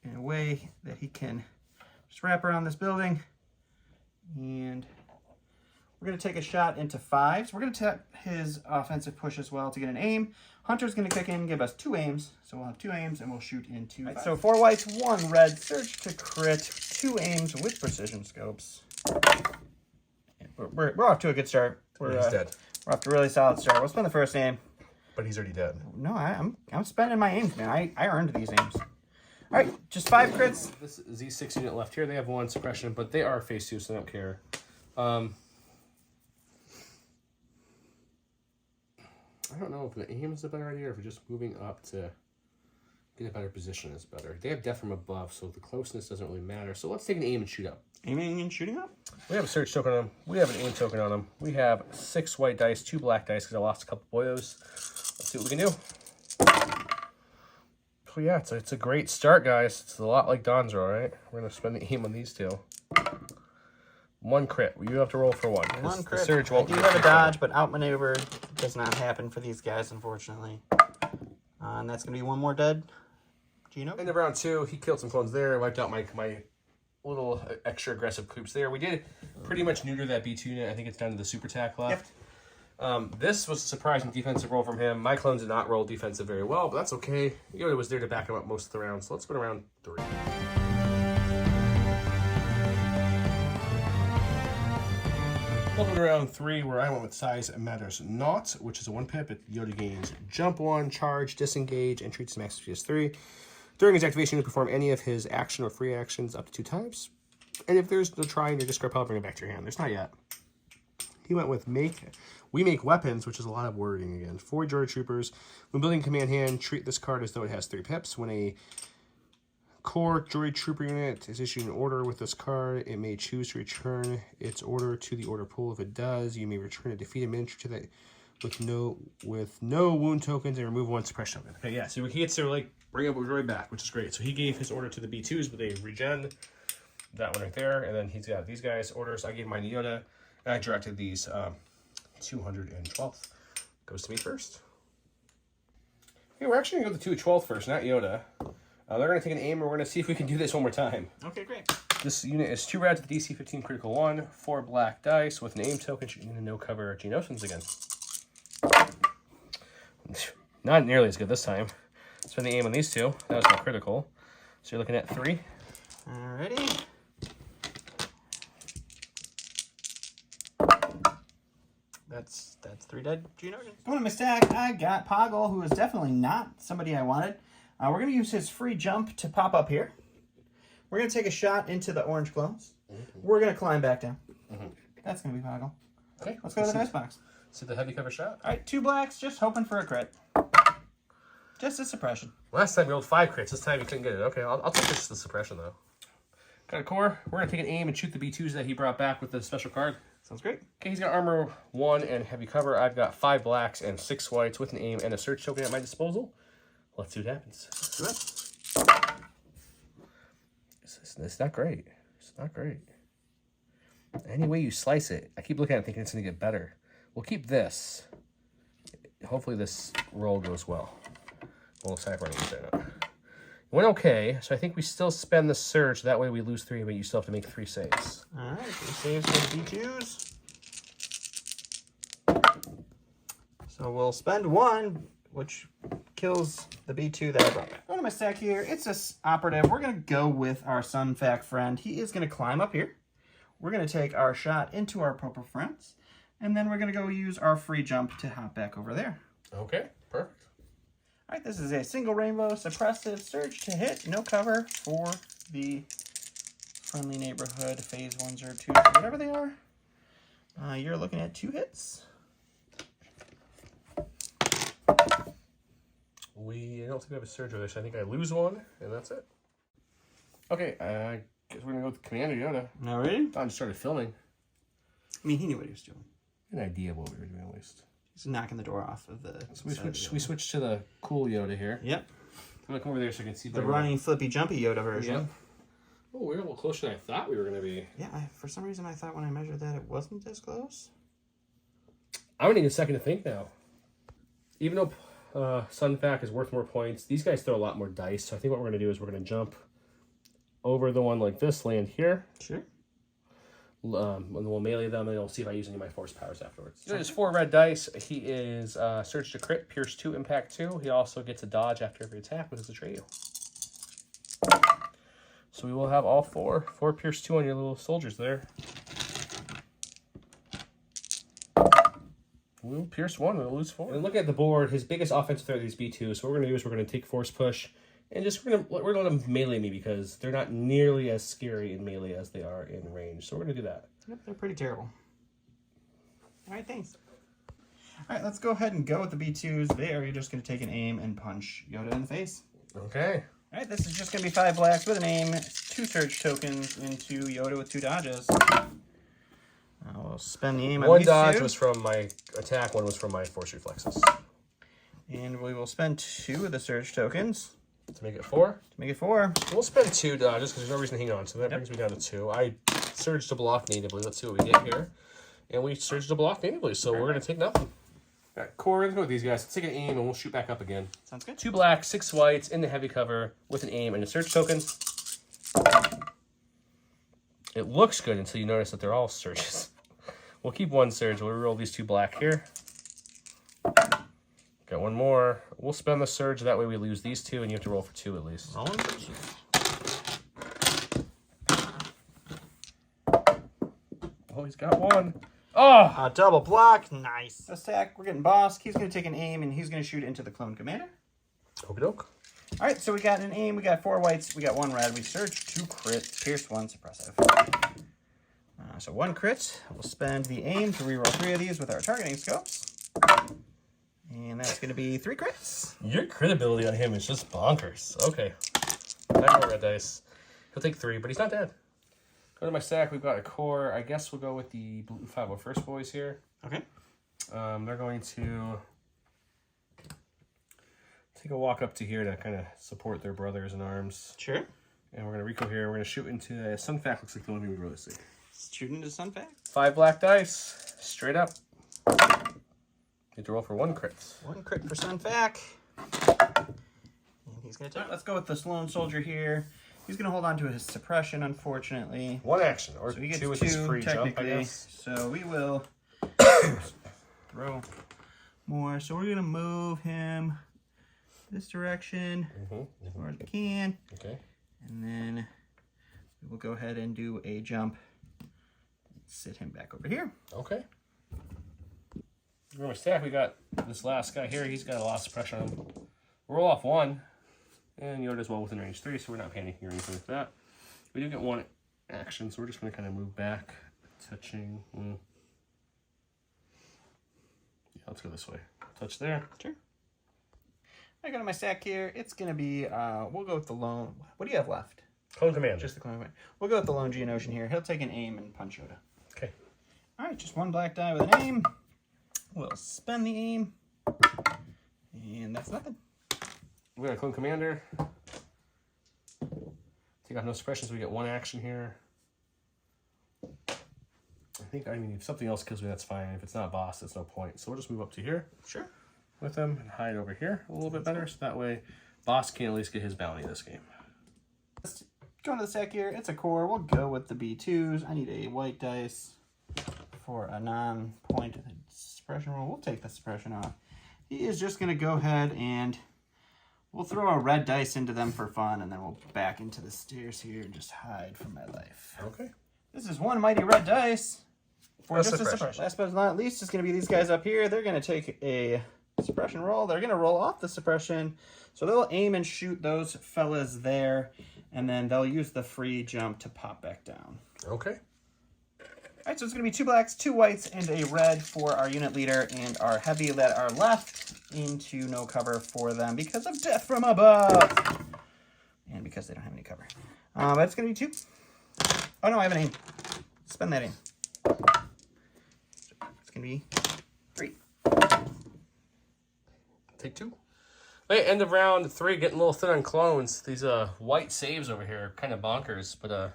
in a way that he can just wrap around this building. And we're going to take a shot into 5s. We're going to tap his offensive push as well to get an aim. Hunter's going to kick in and give us 2 aims. So we'll have 2 aims and we'll shoot into 5. So 4 whites, 1 red, surge to crit, 2 aims with precision scopes. We're off to a good start. He's dead. We're off to a really solid start. We'll spend the first aim. But he's already dead. No, I'm spending my aims, man. I earned these aims. All right, just 5 crits. This Z6 unit left here. They have 1 suppression, but they are phase 2, so they don't care. I don't know if the aim is the better idea or if we're just moving up to Get a better position is better. They have death from above, so the closeness doesn't really matter. So let's take an aim and shoot up. Aiming and shooting up? We have a search token on them. We have an aim token on them. We have 6 white dice, 2 black dice because I lost a couple boyos. Let's see what we can do. Oh yeah, it's a great start, guys. It's a lot like Don's roll, right? We're going to spend the aim on these 2. 1 crit. You have to roll for 1. 1 crit. The surge won't I do have a dodge, but outmaneuver does not happen for these guys, unfortunately. And that's going to be 1 more dead. Geno? End of round 2, he killed some clones there, wiped out my little extra aggressive coops there. We did pretty much neuter that B2 unit. I think it's down to the super tack left. Yep. This was a surprising defensive roll from him. My clones did not roll defensive very well, but that's okay. Yoda was there to back him up most of the round, so let's go to round 3. Welcome to round 3, where I went with size matters not, which is a 1 pip. Yoda gains jump 1, charge, disengage, and treats max PS3. During his activation, you can perform any of his action or free actions up to 2 times. And if there's no try in your discard pile, bring it back to your hand. There's not yet. He went with we make weapons, which is a lot of wording again. 4 Droid Troopers. When building command hand, treat this card as though it has 3 pips. When a core Droid Trooper unit is issued an order with this card, it may choose to return its order to the order pool. If it does, you may return a defeated miniature to that with no wound tokens and remove 1 suppression token. Okay, yeah, so he gets to like bring up a droid back, which is great. So he gave his order to the B2s, but they regen that one right there, and then he's got these guys' orders. I gave mine to Yoda, and I directed these 212th. Goes to me first. Okay, we're actually going to go to 212th first, not Yoda. They're going to take an aim, and we're going to see if we can do this one more time. Okay, great. This unit is 2 red to the DC 15 critical 1, 4 black dice with an aim token, shooting into no cover Geonosis again. Not nearly as good this time. Spend the aim on these 2. That was not critical. So you're looking at 3. Alrighty. That's 3 dead. Geno? Going to my stack, I got Poggle, who is definitely not somebody I wanted. We're going to use his free jump to pop up here. We're going to take a shot into the orange clones. We're going to climb back down. That's going to be Poggle. Okay. Let's go to the dice box. See the heavy cover shot? All right, 2 blacks, just hoping for a crit. Just a suppression. Last time we rolled 5 crits. This time you couldn't get it. Okay, I'll take just the suppression, though. Got a core. We're going to take an aim and shoot the B2s that he brought back with the special card. Sounds great. Okay, he's got armor 1 and heavy cover. I've got 5 blacks and 6 whites with an aim and a search token at my disposal. Let's see what happens. Let's do it. It's not great. It's not great. Any way you slice it, I keep looking at it thinking it's going to get better. We'll keep this. Hopefully this roll goes well. We'll decide if we're going to use it or not. It went okay, so I think we still spend the surge. That way we lose 3, but you still have to make 3 saves. All right, 3 saves for the B2s. So we'll spend 1, which kills the B2 that I brought back. Go to my stack here. It's a operative. We're going to go with our Sun Fac friend. He is going to climb up here. We're going to take our shot into our purple friends, and then we're going to go use our free jump to hop back over there. Okay, perfect. All right, this is a single rainbow suppressive surge to hit, no cover for the friendly neighborhood phase 1s or 2s, whatever they are. You're looking at 2 hits. I don't think we have a surge over there, so I think I lose 1, and that's it. Okay, I guess we're going to go with Commander Yoda. All right. Don just started filming. I mean, he knew what he was doing. An idea of what we were doing, at least. He's knocking the door off of the... So we switched to the cool Yoda here. Yep. I'm going to come over there so I can see the running, flippy, jumpy Yoda version. Yep. Oh, we're a little closer than I thought we were going to be. Yeah, for some reason I thought when I measured that it wasn't this close. I don't need a second to think now. Even though Sun Fac is worth more points, these guys throw a lot more dice, so I think what we're going to do is we're going to jump over the one like this, land here. Sure. And we'll melee them, and we'll see if I use any of my force powers afterwards. So there's 4 red dice. He is Surge to Crit, Pierce 2, Impact 2. He also gets a dodge after every attack with his Atreyu. So we will have all 4 Pierce 2 on your little soldiers there. We'll Pierce 1, we'll lose 4. And look at the board, his biggest offensive threat is B2. So what we're going to do is we're going to take Force Push, and just we're gonna let them melee me because they're not nearly as scary in melee as they are in range. So we're gonna do that. Yep, they're pretty terrible. All right, thanks. All right, let's go ahead and go with the B2s. They are just gonna take an aim and punch Yoda in the face. Okay. All right, this is just going to be 5 blacks with an aim, 2 surge tokens into Yoda with 2 dodges. We'll spend the aim on One these dodge 2. was from my attack, one was from my force reflexes. And we will spend 2 of the surge tokens. To make it 4? To make it 4. We'll spend 2 dodges because there's no reason to hang on. So that brings me down to 2. I surged to block natively. Let's see what we get here. And we surged to block natively, so we're going to take nothing. All right, core, let's go with these guys. Let's take an aim and we'll shoot back up again. Sounds good. 2 blacks, 6 whites in the heavy cover with an aim and a surge token. It looks good until you notice that they're all surges. We'll keep 1 surge. We'll roll these 2 black here. Got 1 more. We'll spend the surge. That way we lose these 2, and you have to roll for 2 at least. Rolling for 2. Oh, he's got 1. Oh! A double block. Nice. Attack. We're getting Bosk. He's going to take an aim, and he's going to shoot into the clone commander. Okie doke. All right, so we got an aim. We got 4 whites. We got 1 red. We surge 2 crit. Pierce 1 suppressive. So 1 crit. We'll spend the aim to reroll 3 of these with our targeting scopes. And that's going to be 3 crits. Your crit ability on him is just bonkers. Okay. 9 more red dice. He'll take 3, but he's not dead. Go to my stack. We've got a core. I guess we'll go with the blue 501st boys here. Okay. They're going to take a walk up to here to kind of support their brothers in arms. Sure. And we're going to Rico here. We're going to shoot into a Sunfac. Looks like the only thing we really see. Shooting into Sunfac. 5 black dice. Straight up. Need to roll for 1 crit. 1 crit for Sunfac. And he's going to take... Let's go with the Sloan Soldier here. He's going to hold on to his suppression, unfortunately. 1 action, or so he gets 2 with his free jump, I technically. guess. So we will throw more. So we're going to move him this direction as far as we can. Okay. And then we will go ahead and do a jump. Sit him back over here. Okay. For my stack, we got this last guy here. He's got a lot of suppression on him. Roll off 1. And Yoda's well within range 3, so we're not panicking or anything like that. We do get 1 action, so we're just going to kind of move back. Touching. Yeah, let's go this way. Touch there. Sure. I got on my stack here. It's going to be, we'll go with the lone. What do you have left? Clone Commander. Just the clone commander. We'll go with the lone Geonosis here. He'll take an aim and punch Yoda. Okay. All right, just 1 black die with an aim. We'll spend the aim. And that's nothing. We got a Clone Commander. Take off no suppressions. We get 1 action here. I mean, if something else kills me, that's fine. If it's not boss, that's no point. So we'll just move up to here. Sure. With him and hide over here a little bit better. So that way, boss can at least get his bounty this game. Let's go into the stack here. It's a core. We'll go with the B2s. I need a white dice for a non-point suppression roll. We'll take the suppression off. He is just going to go ahead and we'll throw a red dice into them for fun, and then we'll back into the stairs here and just hide from my life. Okay. This is 1 mighty red dice for That's just a suppression. Last but not least is going to be these guys up here. They're going to take a suppression roll. They're going to roll off the suppression. So they'll aim and shoot those fellas there, and then they'll use the free jump to pop back down. Okay. All right, so it's going to be 2 blacks, 2 whites, and a red for our unit leader, and our heavy that are left into no cover for them because of death from above. And because they don't have any cover. But it's going to be 2. Oh, no, I have an aim. Spend that aim. It's going to be 3. Take 2. Hey, end of round 3, getting a little thin on clones. These white saves over here are kind of bonkers, but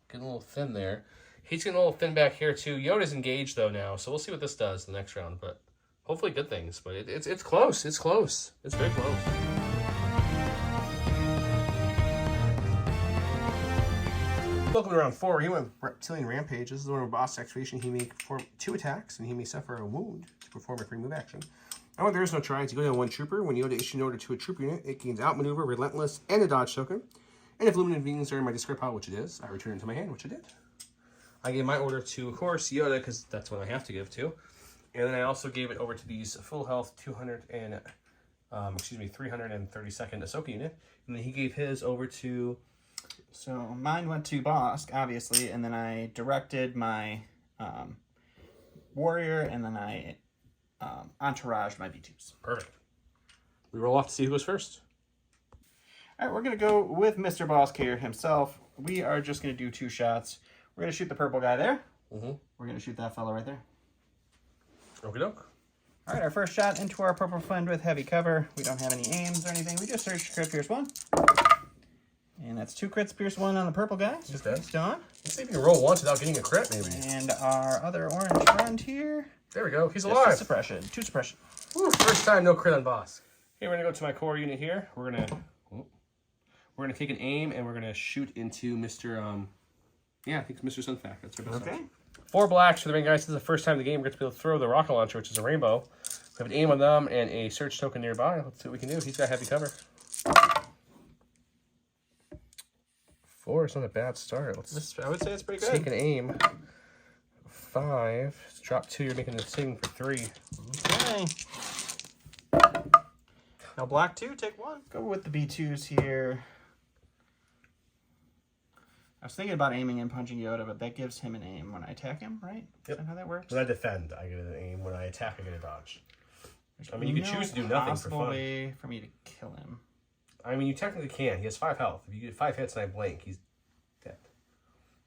getting a little thin there. He's getting a little thin back here too. Yoda's engaged though now, so we'll see what this does the next round. But hopefully good things. But it's close. It's close. It's very close. Welcome to round 4. He went Reptilian Rampage. This is one of boss activation. He may perform 2 attacks, and he may suffer a wound to perform a free move action. Oh, there is no try. It's going on 1 trooper. When Yoda issues an order to a troop unit, it gains outmaneuver, relentless, and a dodge token. And if luminant beings are in my discard pile, which it is, I return it to my hand, which I did. I gave my order to, of course, Yoda, because that's what I have to give to. And then I also gave it over to these full health 332nd Ahsoka unit. And then he gave his over to... So mine went to Bosk, obviously, and then I directed my warrior, and then I entouraged my B2s. Perfect. We roll off to see who goes first. All right, we're going to go with Mr. Boss Care himself. We are just going to do 2 shots. We're going to shoot the purple guy there. Mm-hmm. We're going to shoot that fellow right there. Okie doke. All right, our first shot into our purple friend with heavy cover. We don't have any aims or anything. We just searched crit pierce 1. And that's 2 crits pierce 1 on the purple guy. He's dead. He's done. Let's see if you can roll once without getting a crit, maybe. And our other orange friend here. There we go. He's Just alive. a suppression. 2 suppression. Woo, first time no crit on boss. Okay, we're gonna go to my core unit here. We're gonna take an aim and we're gonna shoot into Mr. I think it's Mr. Sunfac. That's our best Okay. shot. 4 blacks for the main guys. This is the first time in the game we're going to be able to throw the rocket launcher, which is a rainbow. We have an aim on them and a search token nearby. Let's see what we can do. He's got heavy cover. 4 is not a bad start. I would say it's pretty good. Take an aim. 5. Drop 2. You're making the thing for 3. Okay. Now block 2, take 1. Go with the B2s here. I was thinking about aiming and punching Yoda, but that gives him an aim when I attack him, right? Yep. Is that how that works? When I defend, I get an aim. When I attack, I get a dodge. I mean, you can choose to do nothing for fun. Way for me to kill him. I mean, you technically can. He has 5 health. If you get 5 hits and I blink, he's dead.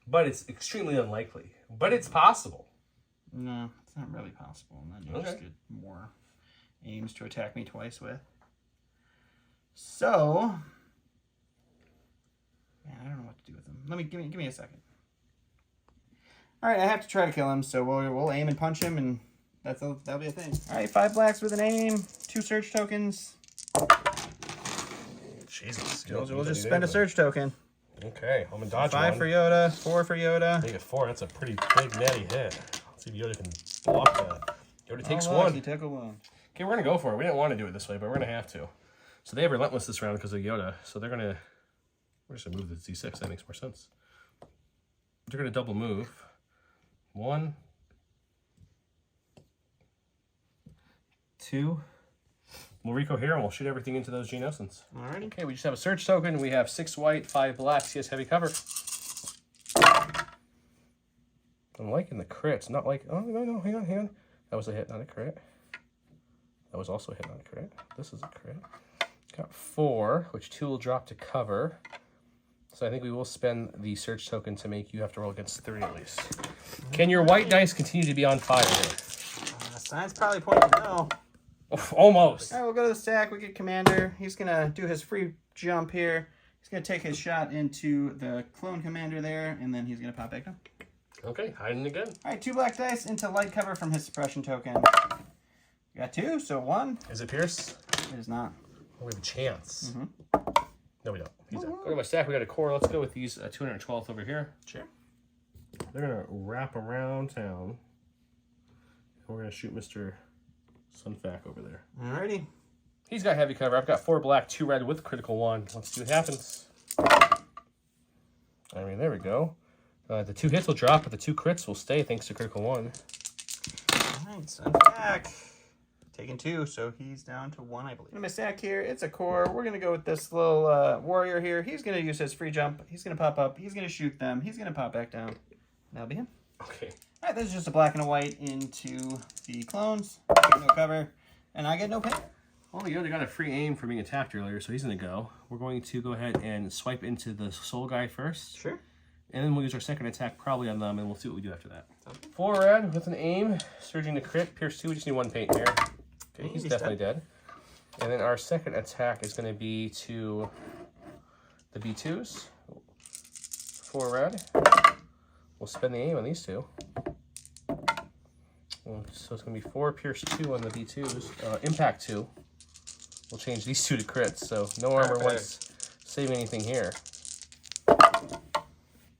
But it's extremely unlikely. But it's possible. No, it's not really possible. And then you just get more aims to attack me twice with. So, man, I don't know what to do with him. Give me a second. All right, I have to try to kill him, so we'll aim and punch him, and that'll be a thing. All right, 5 blacks with an aim, 2 search tokens. Jesus. We'll just spend a search token. Okay, I'm gonna dodge 5 one. for Yoda, 4 for Yoda. Make it 4. That's a pretty big natty hit. Let's see if Yoda can block that. Yoda takes 1. He took a 1. Okay, we're gonna go for it. We didn't want to do it this way, but we're gonna have to. So they have relentless this round because of Yoda. So we're just gonna move the Z6. That makes more sense. They're gonna double move. 1, 2. We'll recohere and we'll shoot everything into those Geonosis. Alrighty. Okay, we just have a search token. We have 6 white, 5 blacks. He has heavy cover. I'm liking the crits. Not like, oh, no, hang on. That was a hit, not a crit. That was also a hit, not a crit. This is a crit. Got 4, which 2 will drop to cover. So I think we will spend the search token to make you have to roll against 3 at least. Can your white dice continue to be on fire here? Sign's probably pointing no. Almost. All right, we'll go to the stack. We get Commander. He's going to do his free jump here. He's going to take his shot into the clone Commander there, and then he's going to pop back down. Okay, hiding again. All right, 2 black dice into light cover from his suppression token. We got 2, so 1. Is it Pierce? It is not. Oh, we have a chance. Mm-hmm. No, we don't. He's out. Go to my stack. We got a core. Let's go with these 212th over here. Sure. They're going to wrap around town. We're going to shoot Mr. Sunfac over there. Alrighty. He's got heavy cover. I've got 4 black, 2 red with critical 1. Let's see what happens. I mean, there we go. The 2 hits will drop, but the 2 crits will stay thanks to critical 1. Alright, Sunfac. Taking 2, so he's down to 1, I believe. In my stack here, it's a core. We're going to go with this little warrior here. He's going to use his free jump. He's going to pop up. He's going to shoot them. He's going to pop back down. That'll be him. Okay. All right, this is just a black and a white into the clones. I get no cover, and I get no pay. Well, Yoda got a free aim for being attacked earlier, so he's going to go. We're going to go ahead and swipe into the soul guy first. Sure. And then we'll use our second attack probably on them, and we'll see what we do after that. 4 red with an aim. Surging to crit. Pierce 2. We just need 1 paint here. Okay, he's definitely dead. And then our second attack is going to be to the B2s. 4 red. We'll spend the aim on these 2. So it's going to be 4 pierce 2 on the B2s. Impact 2. We'll change these 2 to crits, so no armor once saving anything here.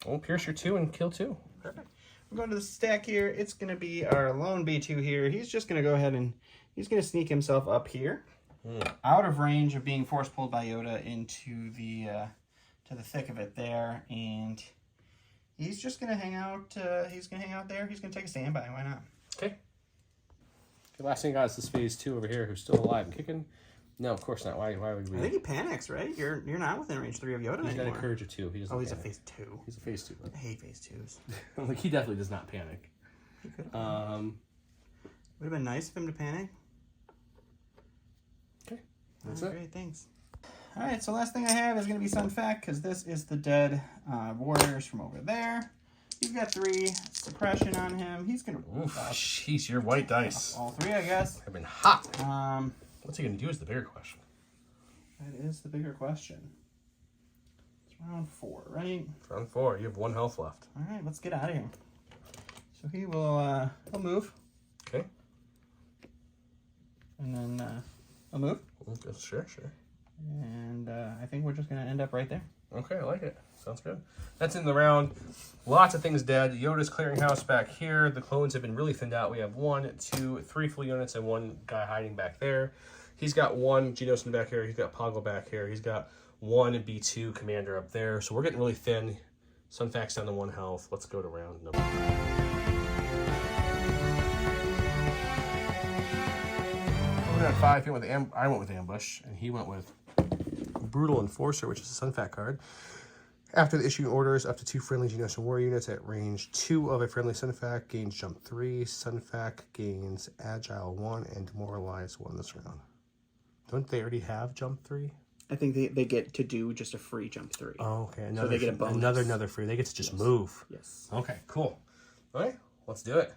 We'll pierce your 2 and kill 2. Perfect. We're going to the stack here. It's going to be our lone B2 here. He's just going to go ahead and he's going to sneak himself up here, out of range of being force pulled by Yoda into the to the thick of it there, and he's just going to hang out. He's going to hang out there. He's going to take a standby. Why not? Okay. The last thing I got is this phase 2 over here, who's still alive and kicking. No, of course not. Why would we? I think he panics, right? You're not within range 3 of Yoda anymore. He's got a courage of 2. He doesn't. Oh, he's panic. a phase 2. He's a phase 2. I hate phase 2s. Like he definitely does not panic. He could have. Would have been nice of him to panic. Okay, that's oh, it. Great, thanks. All right, so last thing I have is going to be Sun Fact, because this is the dead warriors from over there. He's got 3 suppression on him. He's going to... Jeez, your white dice. All 3, I guess. Have been hot. What's he going to do is the bigger question. That is the bigger question. It's round 4, right? Round 4. You have 1 health left. All right, let's get out of here. So he will he'll move. Okay. And then he'll move. Sure. And I think we're just going to end up right there. Okay, I like it. Sounds good. That's in the round. Lots of things dead. Yoda's clearing house back here. The clones have been really thinned out. We have 1, 2, 3 full units and 1 guy hiding back there. He's got 1 Geonosis in the back here. He's got Poggle back here. He's got 1 B2 commander up there. So we're getting really thin. Sun Fact's down to 1 health. Let's go to round number 3. Moving on 5, I went with Ambush, and he went with Brutal Enforcer, which is a Sun Fact card. After the issuing orders, up to 2 friendly Geonosis war units at range 2 of a friendly Sun Fact gains jump 3. Sun Fact gains agile 1 and demoralize 1 this round. Don't they already have jump 3? I think they get to do just a free jump 3. Oh, okay. So they get a bonus. Another free. They get to just move. Yes. Okay, cool. All right, let's do it.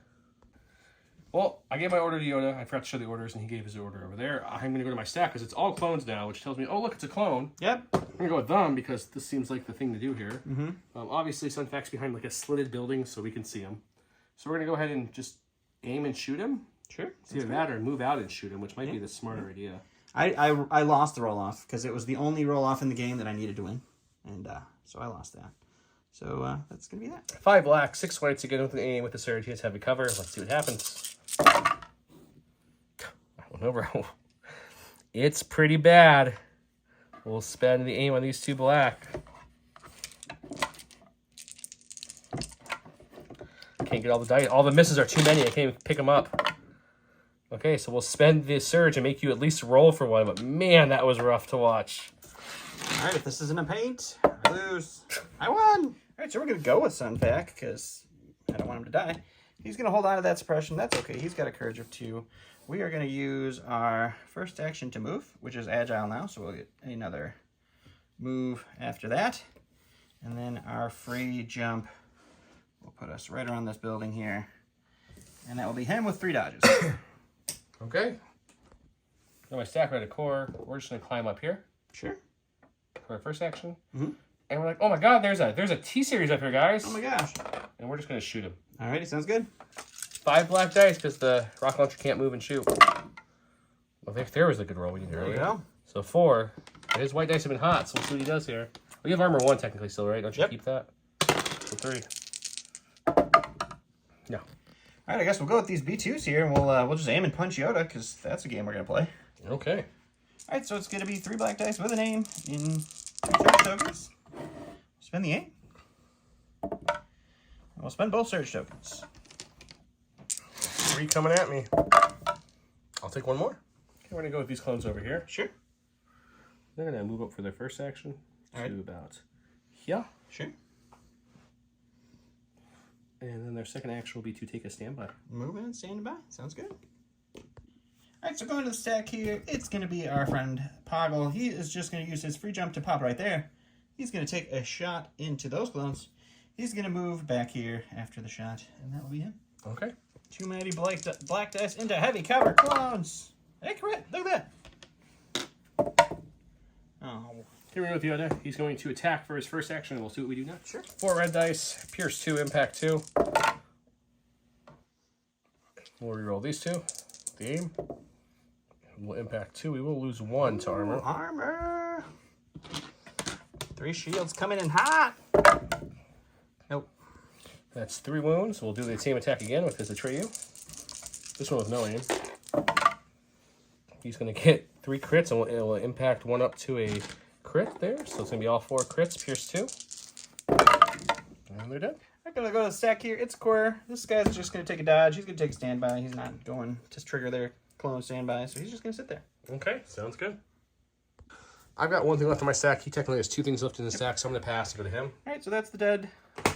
Well, I gave my order to Yoda. I forgot to show the orders, and he gave his order over there. I'm going to go to my stack because it's all clones now, which tells me, oh, look, it's a clone. Yep. I'm going to go with them because this seems like the thing to do here. Mm-hmm. Obviously, Sun Fact's behind like a slitted building, so we can see him. So we're going to go ahead and just aim and shoot him. Sure. It's either that or move out and shoot him, which might be the smarter idea. I lost the roll-off because it was the only roll-off in the game that I needed to win. And so I lost that. So that's going to be that. 5 black, 6 whites again with an aim with the surge. He has heavy cover. Let's see what happens. Over. It's pretty bad. We'll spend the aim on these 2 black. Can't get all the dice. All the misses are too many. I can't even pick them up. Okay, so we'll spend the surge and make you at least roll for 1. But man, that was rough to watch. All right, if this isn't a paint, I lose. I won. All right, so we're going to go with Sun Fact because I don't want him to die. He's going to hold on to that suppression. That's okay. He's got a courage of 2. We are going to use our first action to move, which is agile now, so we'll get another move after that. And then our free jump will put us right around this building here. And that will be him with 3 dodges. Okay. Got my stack ready to core. We're just going to climb up here. Sure. For our first action. Mm-hmm. And we're like, oh my god, there's a T-series up here, guys. Oh my gosh. And we're just going to shoot him. Alrighty, sounds good. 5 black dice because the rock launcher can't move and shoot. Well, there was a good roll we needed earlier. There you go. So 4. His white dice have been hot, so we'll see what he does here. We have armor 1 technically still, right? Don't you keep that? So 3. No. All right, I guess we'll go with these B2s here, and we'll just aim and punch Yoda because that's a game we're gonna play. Okay. All right, so it's gonna be 3 black dice with an aim in 2 surge tokens. Spend the aim. And we'll spend both surge tokens. 3 coming at me. I'll take 1 more. Okay, we're gonna go with these clones over here. Sure. They're gonna move up for their first action to about here. Sure. And then their second action will be to take a standby. Moving and standing by. Sounds good. All right, so going to the stack here, it's going to be our friend Poggle. He is just going to use his free jump to pop right there. He's going to take a shot into those clones. He's going to move back here after the shot, and that will be him. Okay. 2 mighty black dice into heavy cover clones. Hey, correct. Look at that. Oh. Here we go with Yoda. He's going to attack for his first action, and we'll see what we do next. Sure. 4 red dice, pierce 2, impact 2. We'll reroll these 2. The aim. We'll impact 2. We will lose 1 to armor. Armor. 3 shields coming in hot. Nope. That's 3 wounds. We'll do the same attack again with his Atreyu. This one with no aim. He's going to get 3 crits, and it will impact 1 up to a crit there. So it's going to be all 4 crits, pierce 2. And they're dead. I'm going to go to the stack here. It's core. This guy's just going to take a dodge. He's going to take a standby. He's not going to trigger their clone standby, so he's just going to sit there. Okay, sounds good. I've got 1 thing left in my stack. He technically has 2 things left in the stack, so I'm going to pass to go to him. All right, so that's the dead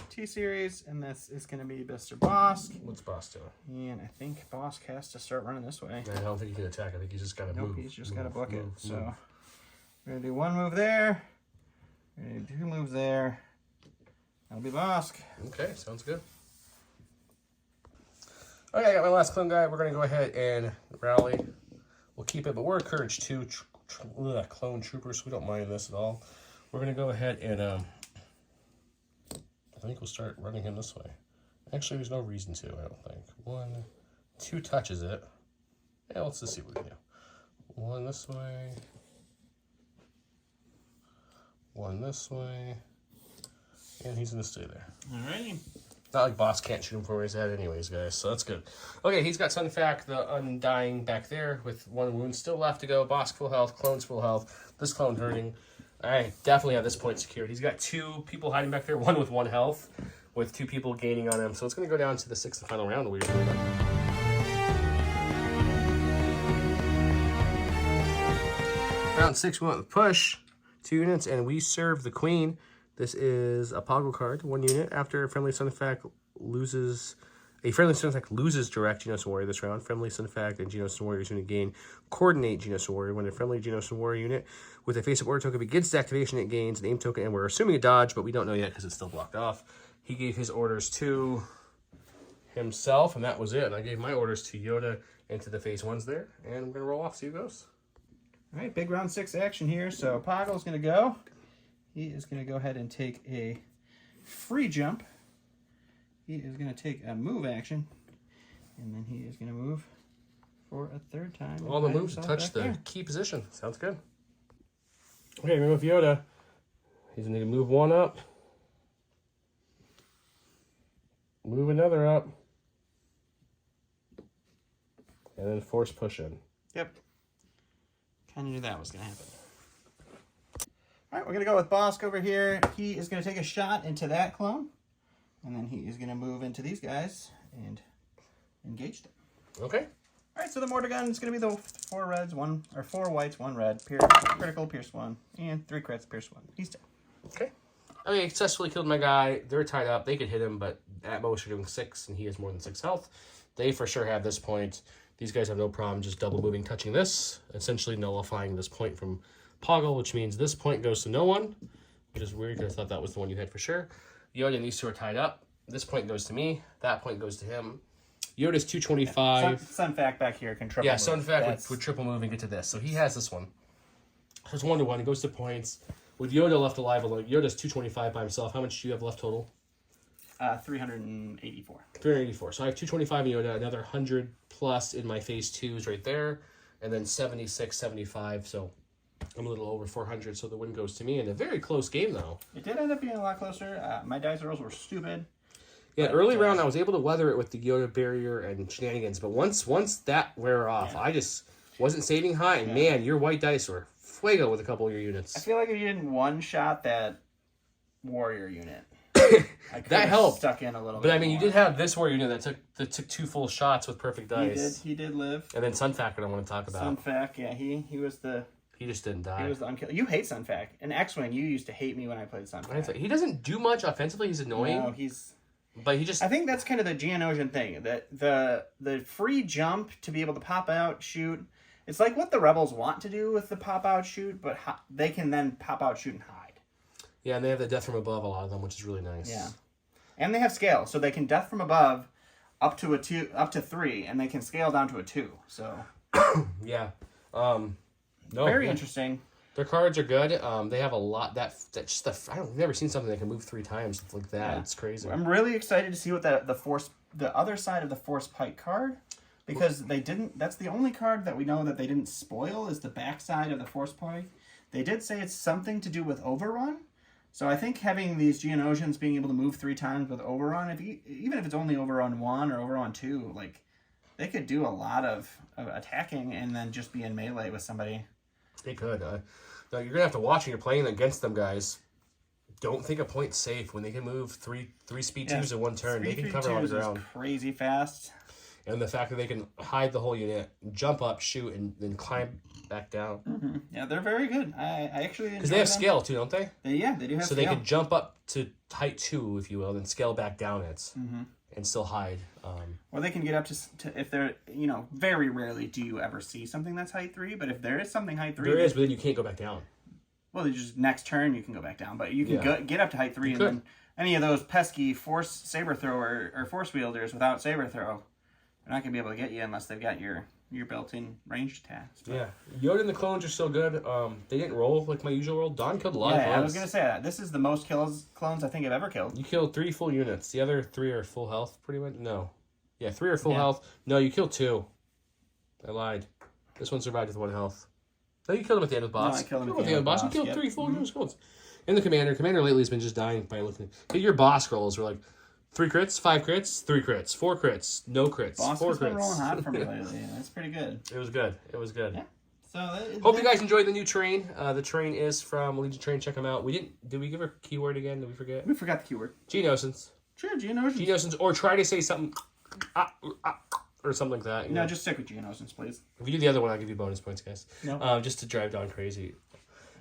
T-Series, and this is going to be Mr. Bosk. What's Boss doing? And I think Bosk has to start running this way. I don't think he can attack. I think he's just got to move. Nope, he's just got to book it. So We're going to do one move there. We're going to do 2 moves there. That'll be Bosk. Okay, sounds good. Okay, I got my last clone guy. We're going to go ahead and rally. We'll keep it, but we're encouraged to clone troopers, so we don't mind this at all. We're going to go ahead and I think we'll start running him this way. Actually, there's no reason to, I don't think. 1, 2 touches it. Yeah, let's just see what we can do. 1 this way. 1 this way. And he's going to stay there. Alrighty. Not like Boss can't shoot him from where he's at anyways, guys, so that's good. Okay, he's got Sunfac, the Undying, back there with 1 wound still left to go. Boss full health, clone's full health. This clone hurting. I definitely have this point secured. He's got 2 people hiding back there, 1 with 1 health, with 2 people gaining on him. So it's going to go down to the 6th and final round. Weirdly. Round 6, we went with push, 2 units, and we serve the queen. This is a Poggle card, 1 unit. After a friendly Sunfac loses direct Geonosis Warrior this round. Friendly Sunfac and Geonosis Warriors unit gain coordinate Geonosis Warrior. When a friendly Geonosis Warrior unit with a face-up order token begins its activation, it gains an aim token, and we're assuming a dodge, but we don't know yet because it's still blocked off. He gave his orders to himself, and that was it. And I gave my orders to Yoda and to the phase 1s there, and I'm going to roll off, see who goes. All right, big round 6 action here. So Poggle's going to go. He is going to go ahead and take a free jump. He is going to take a move action. And then he is going to move for a 3rd time. All the moves touch the key position. Sounds good. Okay, we're with Yoda. He's going to move 1 up. Move another up. And then force push in. Yep. Kind of knew that was going to happen. All right, we're going to go with Bosk over here. He is going to take a shot into that clone. And then he is going to move into these guys and engage them. Okay. All right, so the mortar gun is going to be the 4 reds, 1 or 4 whites, 1 red, critical, pierce 1, and 3 crits, pierce 1. He's dead. Okay. I mean, successfully killed my guy. They're tied up. They could hit him, but at most you're doing 6, and he has more than 6 health. They for sure have this point. These guys have no problem just double moving, touching this, essentially nullifying this point from Poggle, which means this point goes to no one, which is weird because I thought that was the one you had for sure. Yoda and these 2 are tied up. This point goes to me. That point goes to him. Yoda's 225. Sunfac back here can triple move. Sunfac would triple move and get to this. So he has this one. So it's 1-to-1. It goes to points. With Yoda left alive alone, Yoda's 225 by himself. How much do you have left total? 384. 384. So I have 225 in Yoda, another 100 plus in my phase 2s right there, and then 76, 75. So I'm a little over 400. So the win goes to me in a very close game, though. It did end up being a lot closer. My dice rolls were stupid. Yeah, early round I was able to weather it with the Yoda barrier and shenanigans, but once that wear off, I just wasn't saving high, and man, your white dice were fuego with a couple of your units. I feel like if you didn't one-shot that warrior unit, that helped. Stuck in a little bit. But I mean, you did have this warrior unit that took 2 full shots with perfect dice. He did live. And then Sunfac, I want to talk about. Sunfac, yeah, he was the. He just didn't die. He was the unkillable. You hate Sunfac. In X-Wing, you used to hate me when I played Sunfac. He doesn't do much offensively. He's annoying. No, he's. But he just. I think that's kind of the Geonosian thing. That the free jump to be able to pop out, shoot. It's like what the Rebels want to do with the pop out, shoot, but they can then pop out, shoot, and hide. Yeah, and they have the death from above, a lot of them, which is really nice. Yeah, and they have scale, so they can death from above up to 3, and they can scale down to a 2. So. Yeah. Very interesting. Their cards are good. They have a lot I've never seen something that can move 3 times like that. Yeah. It's crazy. I'm really excited to see what the other side of the Force Pike card, because they didn't. That's the only card that we know that they didn't spoil is the backside of the Force Pike. They did say it's something to do with Overrun. So I think having these Geonosians being able to move 3 times with Overrun, even if it's only Overrun 1 or Overrun 2, like they could do a lot of attacking and then just be in melee with somebody. They could. Now you're gonna have to watch when you're playing against them, guys. Don't think a point's safe when they can move three speed 2s in 1 turn. They can cover a lot of ground. Crazy fast. And the fact that they can hide the whole unit, jump up, shoot, and then climb back down. Mm-hmm. Yeah, they're very good. I actually because they have scale too, don't they? They do have scale. So they can jump up to height 2, if you will, then scale back down and still hide. Or they can get up to if they're, very rarely do you ever see something that's height 3, but if there is something height 3... There is, but then you can't go back down. Well, you just next turn you can go back down, but you can get up to height 3, and then any of those pesky force saber thrower or force wielders without saber throw, they're not gonna be able to get you unless they've got your built-in ranged attacks. But, yeah, Yoda and the clones are so good. They didn't roll like my usual roll. Don killed a lot of clones. I was gonna say that this is the most clones I think I've ever killed. You killed 3 full units. The other 3 are full health, pretty much. No, 3 are full health. No, you killed 2. I lied. This one survived with 1 health. No, you killed him at the end of the boss. No, I killed him at the end of the boss. You killed 3 full units. And the commander lately has been just dying by looking. Your boss rolls were like 3 crits, 5 crits, 3 crits, 4 crits, no crits, boss 4 has been crits. rolling hot for me lately. That's pretty good. It was good. Yeah. So hope you guys enjoyed the new train. The train is from Legion Train. Check them out. Did we give her keyword again? Did we forget? We forgot the keyword. Geonosis. Sure, Geonosis. Geonosis, or try to say something or something like that. No, just stick with Geonosis, please. If you do the other one, I'll give you bonus points, guys. No. Just to drive Don crazy.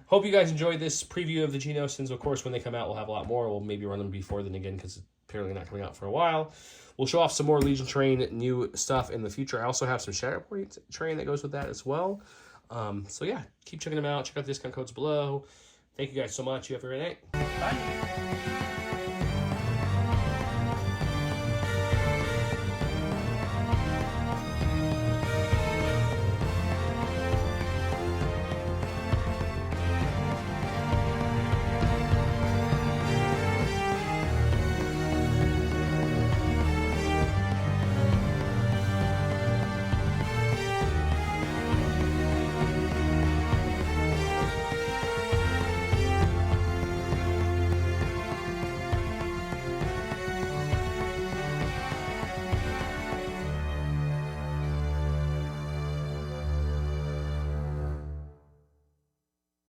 Hope you guys enjoyed this preview of the Geonosis. Of course, when they come out, we'll have a lot more. We'll maybe run them before then again because apparently not coming out for a while. We'll show off some more Legion Train new stuff in the future. I also have some Shatterpoint Train that goes with that as well. So yeah, keep checking them out. Check out the discount codes below. Thank you guys so much. You have a great night. Bye.